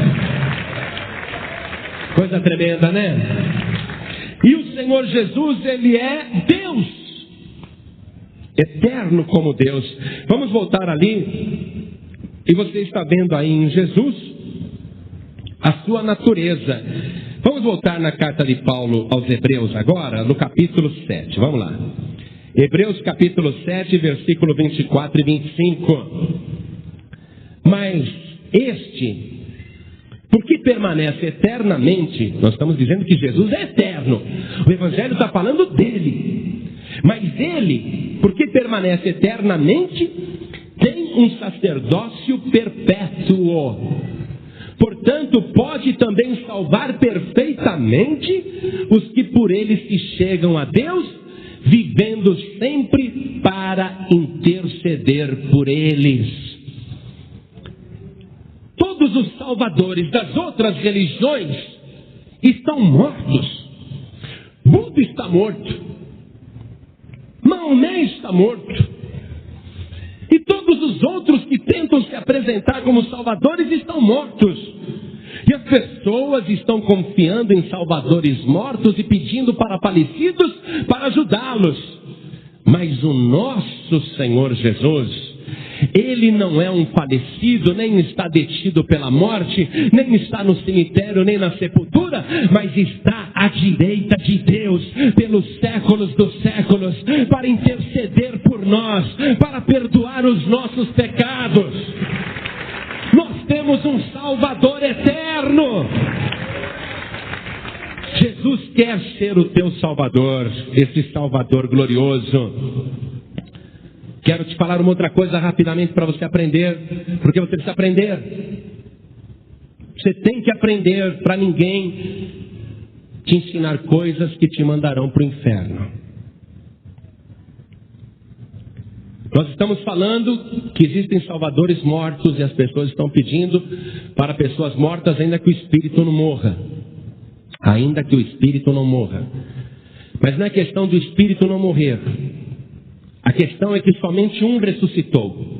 Coisa tremenda, né? E o Senhor Jesus, ele é Deus, eterno como Deus. Vamos voltar ali, e você está vendo aí em Jesus a sua natureza. Vamos voltar na carta de Paulo aos Hebreus agora, no capítulo 7, vamos lá. Hebreus capítulo 7, versículo 24 e 25. Mas este, porque permanece eternamente, nós estamos dizendo que Jesus é eterno, o Evangelho está falando dele, mas ele, porque permanece eternamente, tem um sacerdócio perpétuo, portanto pode também salvar perfeitamente os que por ele se chegam a Deus, vivendo sempre para interceder por eles. Todos os salvadores das outras religiões estão mortos. Buda está morto. Maomé está morto. E todos os outros que tentam se apresentar como salvadores estão mortos. E as pessoas estão confiando em salvadores mortos e pedindo para falecidos para ajudá-los. Mas o nosso Senhor Jesus, Ele não é um falecido, nem está detido pela morte, nem está no cemitério, nem na sepultura, mas está à direita de Deus pelos séculos dos séculos, para interceder por nós, para perdoar os nossos pecados. Nós temos um Salvador eterno. Jesus quer ser o teu Salvador, esse Salvador glorioso. Quero te falar uma outra coisa rapidamente para você aprender, porque você precisa aprender. Você tem que aprender para ninguém te ensinar coisas que te mandarão para o inferno. Nós estamos falando que existem salvadores mortos e as pessoas estão pedindo para pessoas mortas ainda que o espírito não morra. Ainda que o espírito não morra. Mas não é questão do espírito não morrer. A questão é que somente um ressuscitou.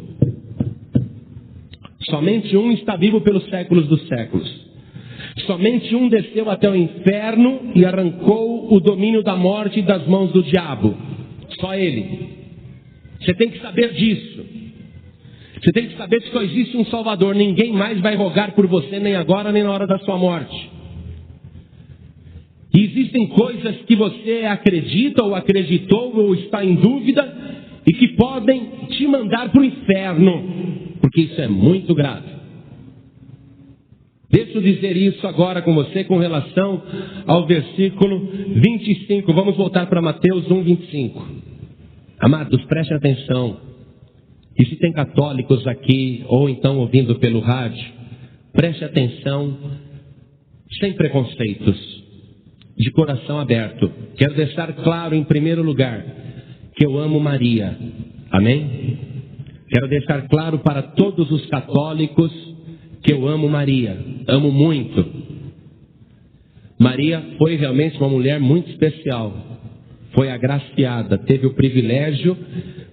Somente um está vivo pelos séculos dos séculos. Somente um desceu até o inferno e arrancou o domínio da morte das mãos do diabo. Só ele. Você tem que saber disso. Você tem que saber que só existe um Salvador. Ninguém mais vai rogar por você, nem agora, nem na hora da sua morte. E existem coisas que você acredita ou acreditou ou está em dúvida e que podem te mandar para o inferno, porque isso é muito grave. Deixa eu dizer isso agora com você com relação ao versículo 25. Vamos voltar para Mateus 1, 25. Amados, prestem atenção. E se tem católicos aqui ou então ouvindo pelo rádio, preste atenção, sem preconceitos. De coração aberto. Quero deixar claro em primeiro lugar que eu amo Maria. Amém? Quero deixar claro para todos os católicos que eu amo Maria. Amo muito. Maria foi realmente uma mulher muito especial. Foi agraciada, teve o privilégio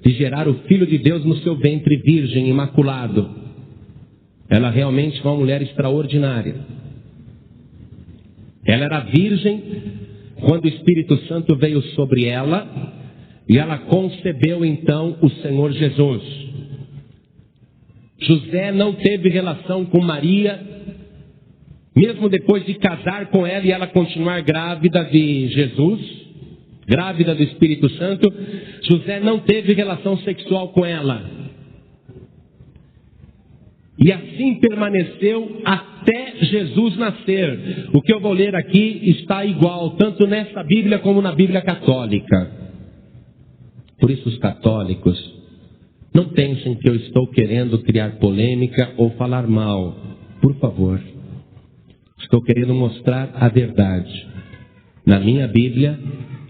de gerar o Filho de Deus no seu ventre virgem, imaculado. Ela realmente foi uma mulher extraordinária. Ela era virgem quando o Espírito Santo veio sobre ela e ela concebeu então o Senhor Jesus. José não teve relação com Maria, mesmo depois de casar com ela e ela continuar grávida de Jesus, grávida do Espírito Santo. José não teve relação sexual com ela. E assim permaneceu até Jesus nascer. O que eu vou ler aqui está igual, tanto nessa Bíblia como na Bíblia católica. Por isso os católicos, não pensem que eu estou querendo criar polêmica ou falar mal. Por favor. Estou querendo mostrar a verdade. Na minha Bíblia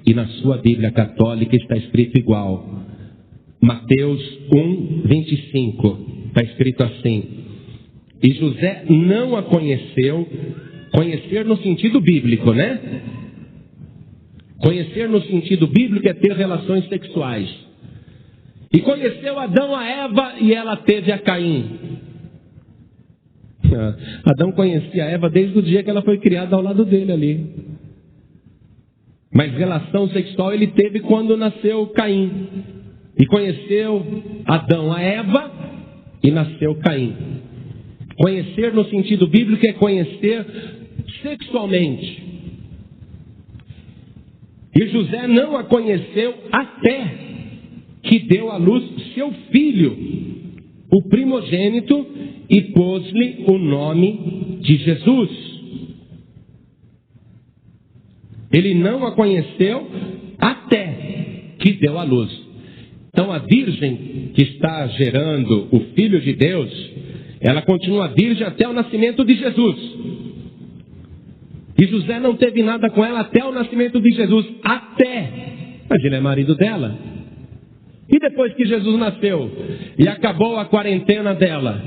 e na sua Bíblia católica está escrito igual. Mateus 1, 25. Está escrito assim: e José não a conheceu. Conhecer no sentido bíblico, né? Conhecer no sentido bíblico é ter relações sexuais. E conheceu Adão a Eva e ela teve a Caim. Adão conhecia a Eva desde o dia que ela foi criada ao lado dele ali. Mas relação sexual ele teve quando nasceu Caim. E conheceu Adão a Eva e nasceu Caim. Conhecer no sentido bíblico é conhecer sexualmente. E José não a conheceu até que deu à luz seu filho, o primogênito, e pôs-lhe o nome de Jesus. Ele não a conheceu até que deu à luz. Então a virgem que está gerando o Filho de Deus, ela continua virgem até o nascimento de Jesus. E José não teve nada com ela até o nascimento de Jesus. Mas ele é marido dela. E depois que Jesus nasceu e acabou a quarentena dela,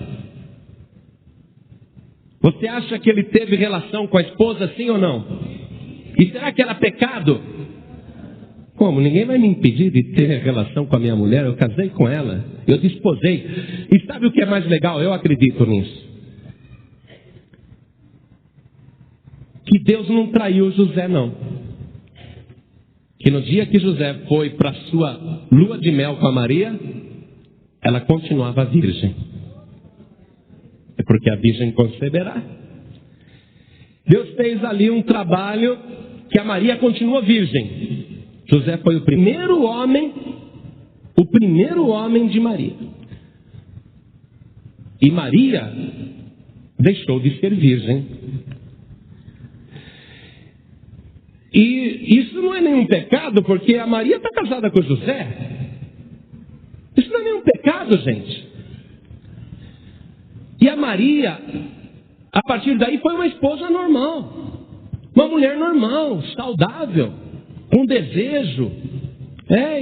você acha que ele teve relação com a esposa, sim ou não? E será que era pecado? Como? Ninguém vai me impedir de ter relação com a minha mulher. Eu casei com ela, eu desposei. E sabe o que é mais legal? Eu acredito nisso. Que Deus não traiu José, não. Que no dia que José foi para sua lua de mel com a Maria, ela continuava virgem. É porque a virgem conceberá. Deus fez ali um trabalho que a Maria continua virgem. José foi o primeiro homem de Maria. E Maria deixou de ser virgem. E isso não é nenhum pecado, porque a Maria está casada com José. Isso não é nenhum pecado, gente. E a Maria, a partir daí, foi uma esposa normal. Uma mulher normal, saudável, com desejo.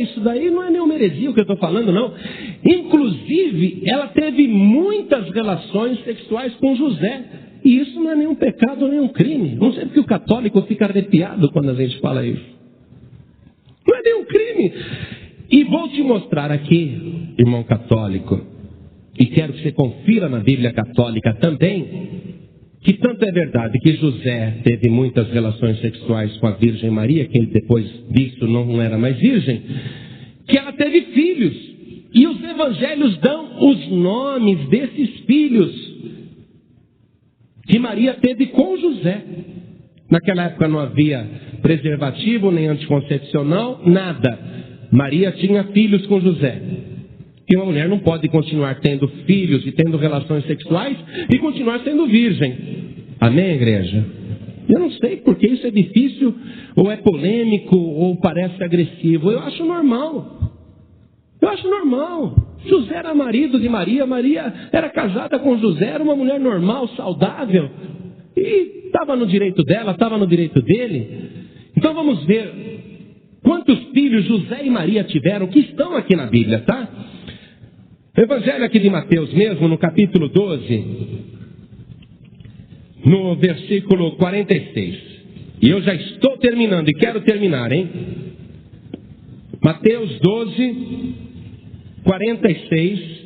Isso daí não é nenhuma heresia o que eu estou falando, não. Inclusive, ela teve muitas relações sexuais com José. E isso não é nenhum pecado, nenhum crime. Não sei porque o católico fica arrepiado quando a gente fala isso. Não é nenhum crime. E vou te mostrar aqui, irmão católico, e quero que você confira na Bíblia Católica também, que tanto é verdade que José teve muitas relações sexuais com a Virgem Maria, que ele depois disso não era mais virgem, que ela teve filhos. E os evangelhos dão os nomes desses filhos que Maria teve com José. Naquela época não havia preservativo, nem anticoncepcional, nada. Maria tinha filhos com José. E uma mulher não pode continuar tendo filhos e tendo relações sexuais e continuar sendo virgem. Amém, igreja? Eu não sei porque isso é difícil, ou é polêmico, ou parece agressivo. Eu acho normal. José era marido de Maria, Maria era casada com José, era uma mulher normal, saudável. E estava no direito dela, estava no direito dele. Então vamos ver quantos filhos José e Maria tiveram, que estão aqui na Bíblia, tá? Evangelho aqui de Mateus mesmo, no capítulo 12, no versículo 46. E eu já estou terminando e quero terminar, hein? Mateus 12, 46.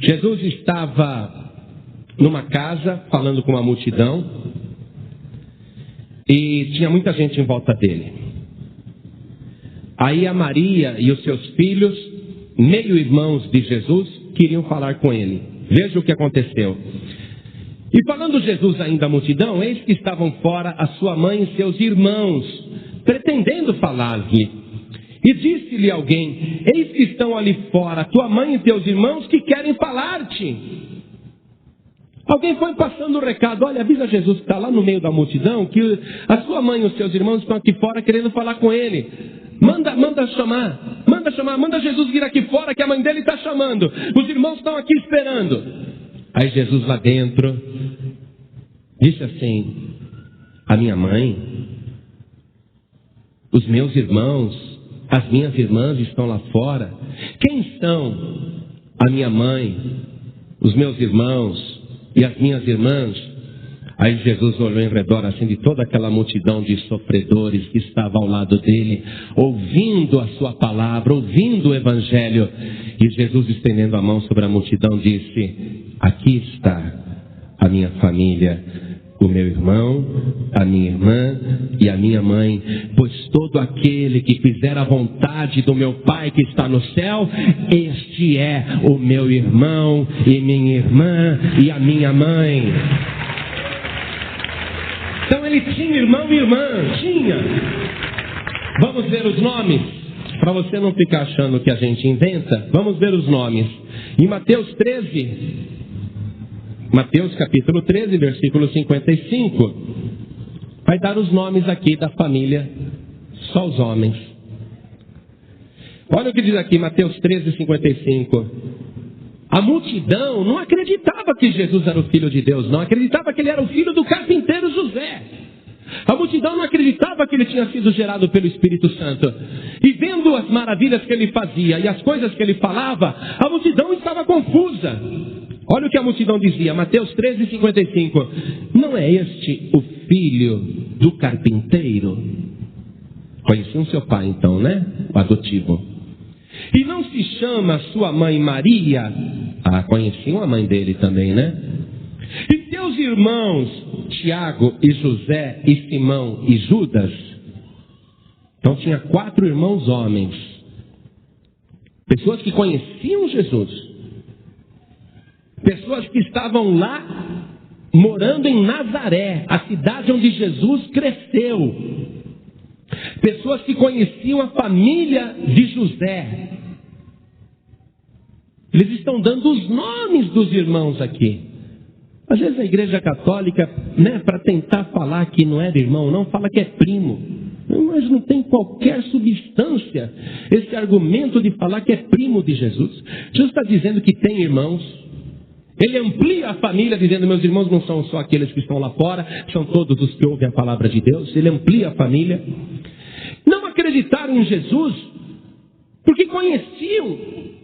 Jesus estava numa casa falando com uma multidão e tinha muita gente em volta dele. Aí a Maria e os seus filhos, meio-irmãos de Jesus, queriam falar com ele. Veja o que aconteceu. E falando Jesus ainda à multidão, eis que estavam fora a sua mãe e seus irmãos, pretendendo falar-lhe. E disse-lhe alguém: eis que estão ali fora tua mãe e teus irmãos que querem falar-te. Alguém foi passando o recado: olha, avisa Jesus que está lá no meio da multidão, que a sua mãe e os seus irmãos estão aqui fora querendo falar com ele. Manda chamar, manda Jesus vir aqui fora que a mãe dele está chamando. Os irmãos estão aqui esperando. Aí Jesus lá dentro disse assim: a minha mãe, os meus irmãos, as minhas irmãs estão lá fora. Quem são a minha mãe, os meus irmãos e as minhas irmãs? Aí Jesus olhou em redor assim de toda aquela multidão de sofredores que estava ao lado dele, ouvindo a sua palavra, ouvindo o evangelho. E Jesus, estendendo a mão sobre a multidão, disse: aqui está a minha família, o meu irmão, a minha irmã e a minha mãe. Pois todo aquele que fizer a vontade do meu Pai que está no céu, este é o meu irmão e minha irmã e a minha mãe. Então ele tinha irmão e irmã, tinha. Vamos ver os nomes, para você não ficar achando que a gente inventa. Vamos ver os nomes. Em Mateus 13, Mateus capítulo 13, versículo 55, vai dar os nomes aqui da família, só os homens. Olha o que diz aqui, Mateus 13, 55. A multidão não acreditava que Jesus era o Filho de Deus, não. Acreditava que ele era o filho do carpinteiro José. A multidão não acreditava que ele tinha sido gerado pelo Espírito Santo. E vendo as maravilhas que ele fazia e as coisas que ele falava, a multidão estava confusa. Olha o que a multidão dizia, Mateus 13, 55. Não é este o filho do carpinteiro? Conheciam seu pai então, né? O adotivo. E não se chama sua mãe Maria? Ah, conheciam a mãe dele também, né? E seus irmãos Tiago e José e Simão e Judas? Então tinha 4 irmãos homens. Pessoas que conheciam Jesus. Pessoas que estavam lá morando em Nazaré, a cidade onde Jesus cresceu. Pessoas que conheciam a família de José. Eles estão dando os nomes dos irmãos aqui. Às vezes a igreja católica, para tentar falar que não era irmão, não, fala que é primo. Mas não tem qualquer substância esse argumento de falar que é primo de Jesus. Jesus está dizendo que tem irmãos. Ele amplia a família dizendo, meus irmãos não são só aqueles que estão lá fora, são todos os que ouvem a palavra de Deus. Ele amplia a família. Não acreditaram em Jesus porque conheciam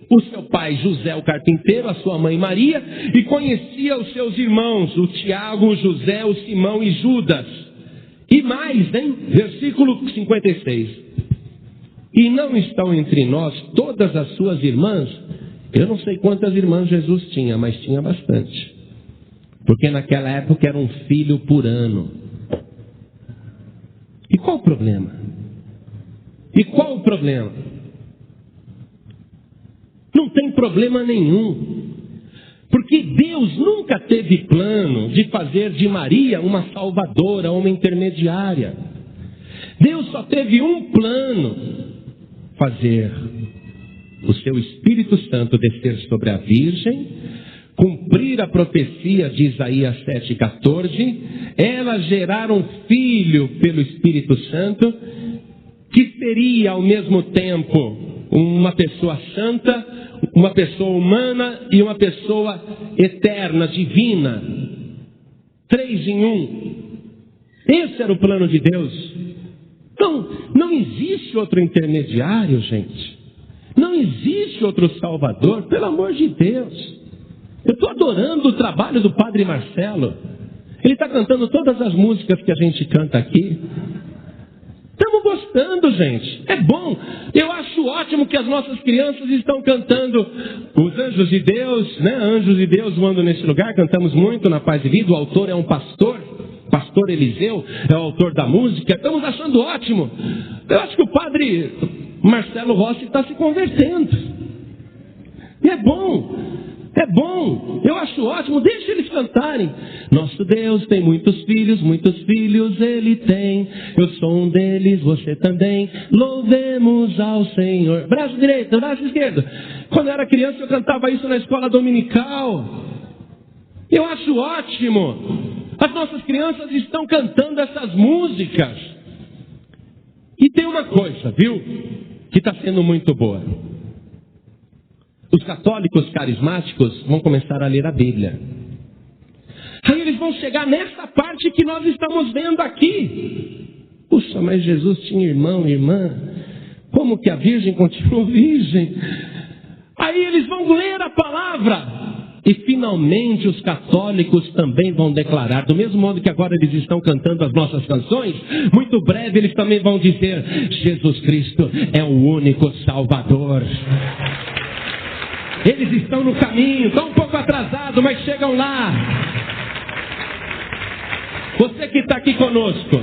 o seu pai José o carpinteiro, a sua mãe Maria, e conhecia os seus irmãos, o Tiago, o José, o Simão e Judas. E mais, hein? Versículo 56. E não estão entre nós todas as suas irmãs? Eu não sei quantas irmãs Jesus tinha, mas tinha bastante. Porque naquela época era um filho por ano. E qual o problema? E qual o problema? Não tem problema nenhum. Porque Deus nunca teve plano de fazer de Maria uma salvadora, uma intermediária. Deus só teve um plano: fazer o seu Espírito Santo descer sobre a Virgem, cumprir a profecia de Isaías 7,14, ela gerar um filho pelo Espírito Santo, que seria ao mesmo tempo uma pessoa santa, uma pessoa humana e uma pessoa eterna, divina. 3 em 1. Esse era o plano de Deus. Não existe outro intermediário, gente. Não existe outro Salvador, pelo amor de Deus. Eu estou adorando o trabalho do Padre Marcelo. Ele está cantando todas as músicas que a gente canta aqui. Estamos gostando, gente. É bom. Eu acho ótimo que as nossas crianças estão cantando os anjos de Deus, né? Anjos de Deus voando nesse lugar. Cantamos muito na Paz e Vida. O autor é um pastor. Pastor Eliseu é o autor da música. Estamos achando ótimo. Eu acho que o Padre Marcelo Rossi está se convertendo. E é bom. É bom, eu acho ótimo, deixa eles cantarem. Nosso Deus tem muitos filhos Ele tem. Eu sou um deles, você também. Louvemos ao Senhor. Braço direito, braço esquerdo. Quando eu era criança eu cantava isso na escola dominical. Eu acho ótimo. As nossas crianças estão cantando essas músicas. E tem uma coisa, viu, que está sendo muito boa. Os católicos carismáticos vão começar a ler a Bíblia. Aí eles vão chegar nessa parte que nós estamos vendo aqui. Puxa, mas Jesus tinha irmão e irmã. Como que a Virgem continuou virgem? Aí eles vão ler a palavra. E finalmente os católicos também vão declarar, do mesmo modo que agora eles estão cantando as nossas canções, muito breve eles também vão dizer: Jesus Cristo é o único Salvador. Eles estão no caminho, estão um pouco atrasados, mas chegam lá. Você que está aqui conosco,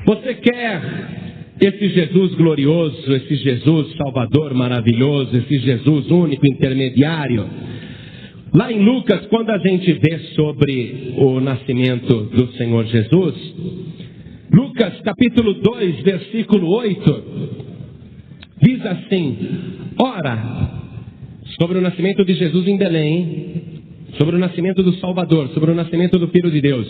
você quer esse Jesus glorioso, esse Jesus Salvador maravilhoso, esse Jesus único intermediário? Lá em Lucas, quando a gente vê sobre o nascimento do Senhor Jesus, Lucas capítulo 2, versículo 8, diz assim: ora, sobre o nascimento de Jesus em Belém, sobre o nascimento do Salvador, sobre o nascimento do Filho de Deus.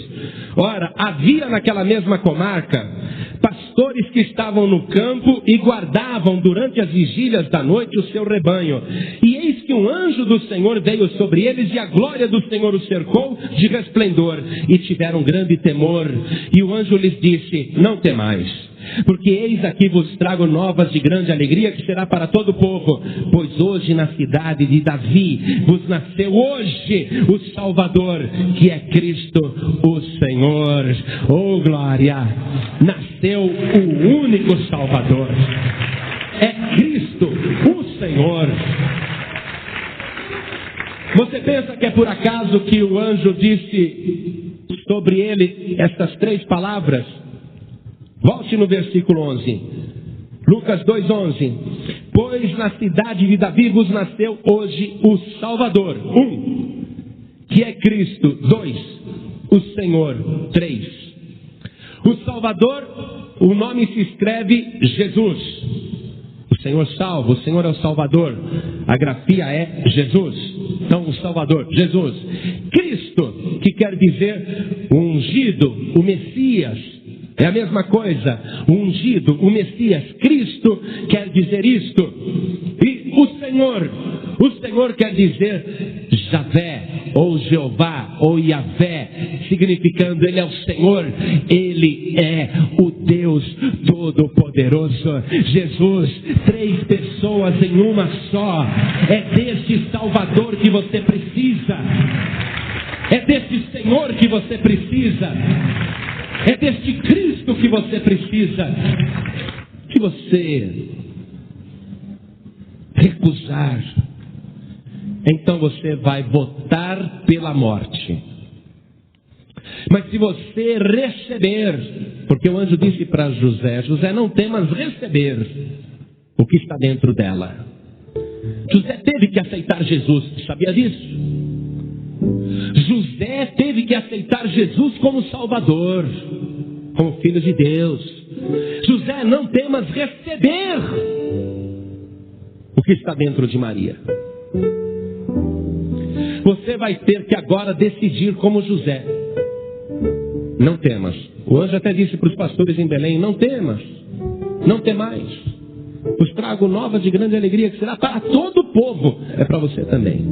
Ora, havia naquela mesma comarca pastores que estavam no campo e guardavam durante as vigílias da noite o seu rebanho. E eis que um anjo do Senhor veio sobre eles e a glória do Senhor os cercou de resplendor. E tiveram grande temor. E o anjo lhes disse: não temais, porque eis aqui vos trago novas de grande alegria, que será para todo o povo. Pois hoje na cidade de Davi vos nasceu hoje o Salvador, que é Cristo o Senhor. Oh glória! Nasceu o único Salvador. É Cristo o Senhor. Você pensa que é por acaso que o anjo disse sobre ele estas 3 palavras? Volte no versículo 11. Lucas 2:11. Pois na cidade de Davi vos nasceu hoje o Salvador. 1, que é Cristo. 2, o Senhor. 3. O Salvador, o nome se escreve Jesus. O Senhor salva, o Senhor é o Salvador. A grafia é Jesus. Então, o Salvador, Jesus. Cristo, que quer dizer o ungido, o Messias. É a mesma coisa, o ungido, o Messias. Cristo quer dizer isto. E o Senhor quer dizer Javé, ou Jeová, ou Yavé, significando Ele é o Senhor, Ele é o Deus Todo-Poderoso. Jesus, 3 pessoas em uma só. É deste Salvador que você precisa. É deste Senhor que você precisa. É deste Cristo que você precisa. Se você recusar, então você vai votar pela morte. Mas se você receber, porque o anjo disse para José: José, não temas receber o que está dentro dela. José teve que aceitar Jesus, sabia disso? José teve que aceitar Jesus como Salvador, como Filho de Deus. José, não temas receber o que está dentro de Maria. Você vai ter que agora decidir como José. Não temas. O anjo até disse para os pastores em Belém: não temas, não temais. Vos trago nova de grande alegria, que será para todo o povo. É para você também.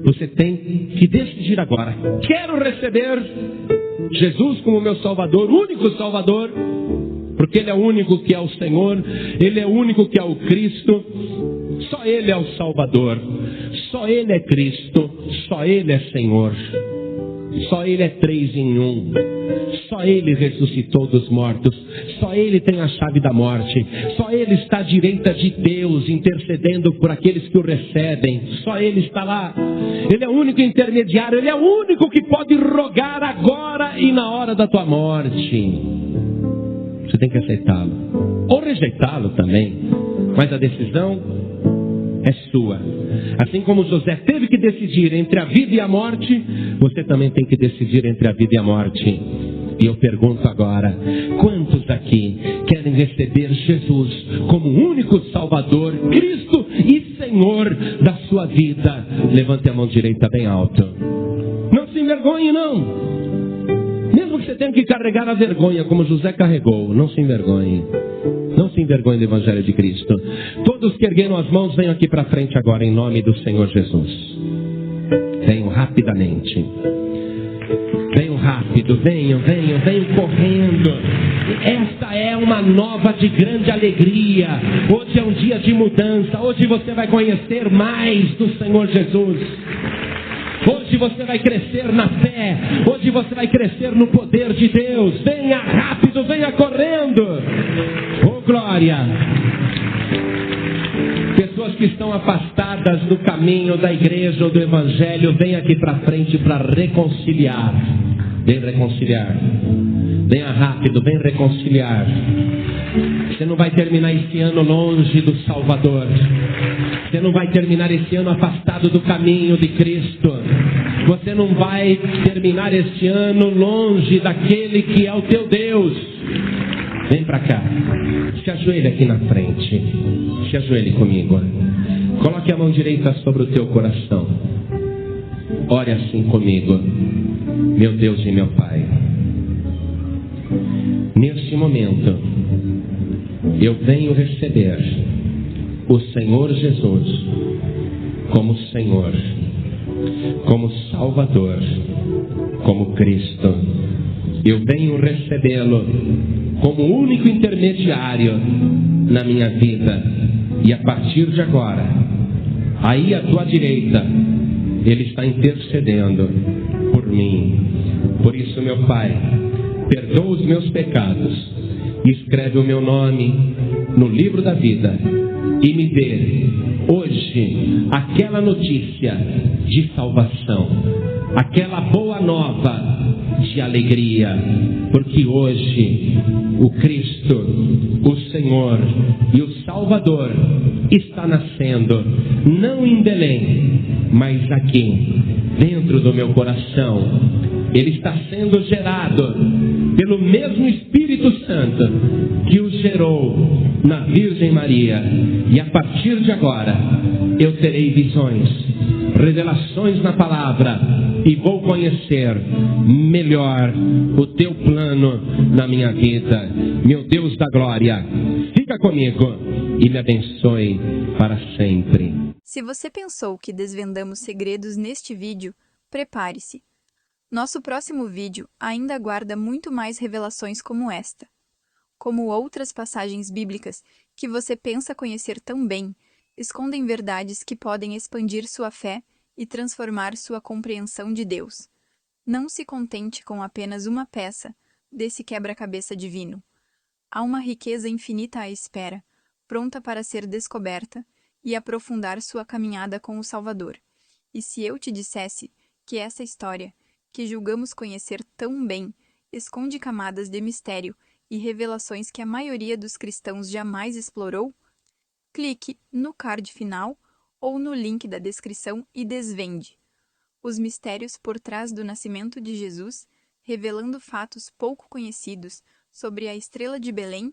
Você tem que decidir agora. Quero receber Jesus como meu Salvador, único Salvador, porque Ele é o único que é o Senhor, Ele é o único que é o Cristo. Só Ele é o Salvador, só Ele é Cristo, só Ele é Senhor. Só Ele é 3 em 1. Só Ele ressuscitou dos mortos. Só Ele tem a chave da morte. Só Ele está à direita de Deus, intercedendo por aqueles que o recebem. Só Ele está lá. Ele é o único intermediário. Ele é o único que pode rogar agora e na hora da tua morte. Você tem que aceitá-lo. Ou rejeitá-lo também. Mas a decisão é sua. Assim como José teve que decidir entre a vida e a morte, você também tem que decidir entre a vida e a morte. E eu pergunto agora: quantos aqui querem receber Jesus como único Salvador, Cristo e Senhor da sua vida? Levante a mão direita bem alto. Não se envergonhe, não. Mesmo que você tenha que carregar a vergonha como José carregou, não se envergonhe. Não se envergonhe do Evangelho de Cristo. Todos que ergueram as mãos, venham aqui para frente agora, em nome do Senhor Jesus. Venham rapidamente. Venham rápido, venham correndo. Esta é uma nova de grande alegria. Hoje é um dia de mudança. Hoje você vai conhecer mais do Senhor Jesus. Hoje você vai crescer na fé. Hoje você vai crescer no poder de Deus. Venha rápido, venha correndo. Oh, glória. Pessoas que estão afastadas do caminho da igreja ou do evangelho, venha aqui para frente para reconciliar. Vem reconciliar. Venha rápido, vem reconciliar. Você não vai terminar esse ano longe do Salvador. Você não vai terminar esse ano afastado do caminho de Cristo. Você não vai terminar este ano longe daquele que é o teu Deus. Vem para cá. Se ajoelhe aqui na frente. Se ajoelhe comigo. Coloque a mão direita sobre o teu coração. Ore assim comigo. Meu Deus e meu Pai, neste momento eu venho receber o Senhor Jesus como Senhor, como Salvador, como Cristo. Eu venho recebê-lo como único intermediário na minha vida. E a partir de agora, aí à tua direita, Ele está intercedendo por mim. Por isso, meu Pai, perdoa os meus pecados, escreve o meu nome no livro da vida e me dê hoje aquela notícia de salvação. aquela boa nova de alegria, porque hoje o Cristo, o Senhor e o Salvador está nascendo, não em Belém, mas aqui, dentro do meu coração. Ele está sendo gerado pelo mesmo Espírito Santo que o gerou na Virgem Maria. E a partir de agora, eu terei visões, revelações na palavra e vou conhecer melhor o teu plano na minha vida. Meu Deus da glória, fica comigo e me abençoe para sempre. Se você pensou que desvendamos segredos neste vídeo, prepare-se. Nosso próximo vídeo ainda guarda muito mais revelações como esta. Como outras passagens bíblicas que você pensa conhecer tão bem, escondem verdades que podem expandir sua fé e transformar sua compreensão de Deus. Não se contente com apenas uma peça desse quebra-cabeça divino. Há uma riqueza infinita à espera, pronta para ser descoberta e aprofundar sua caminhada com o Salvador. E se eu te dissesse que essa história, que julgamos conhecer tão bem, esconde camadas de mistério e revelações que a maioria dos cristãos jamais explorou? Clique no card final ou no link da descrição e desvende os mistérios por trás do nascimento de Jesus, revelando fatos pouco conhecidos sobre a estrela de Belém,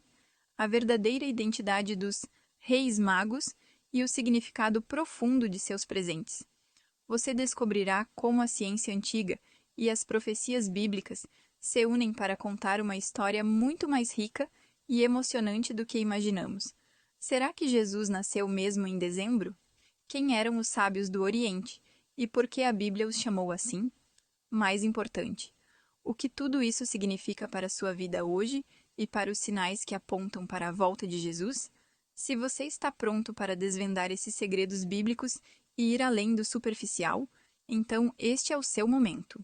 a verdadeira identidade dos reis magos e o significado profundo de seus presentes. Você descobrirá como a ciência antiga e as profecias bíblicas se unem para contar uma história muito mais rica e emocionante do que imaginamos. Será que Jesus nasceu mesmo em dezembro? Quem eram os sábios do Oriente e por que a Bíblia os chamou assim? Mais importante, o que tudo isso significa para a sua vida hoje e para os sinais que apontam para a volta de Jesus? Se você está pronto para desvendar esses segredos bíblicos e ir além do superficial, então este é o seu momento.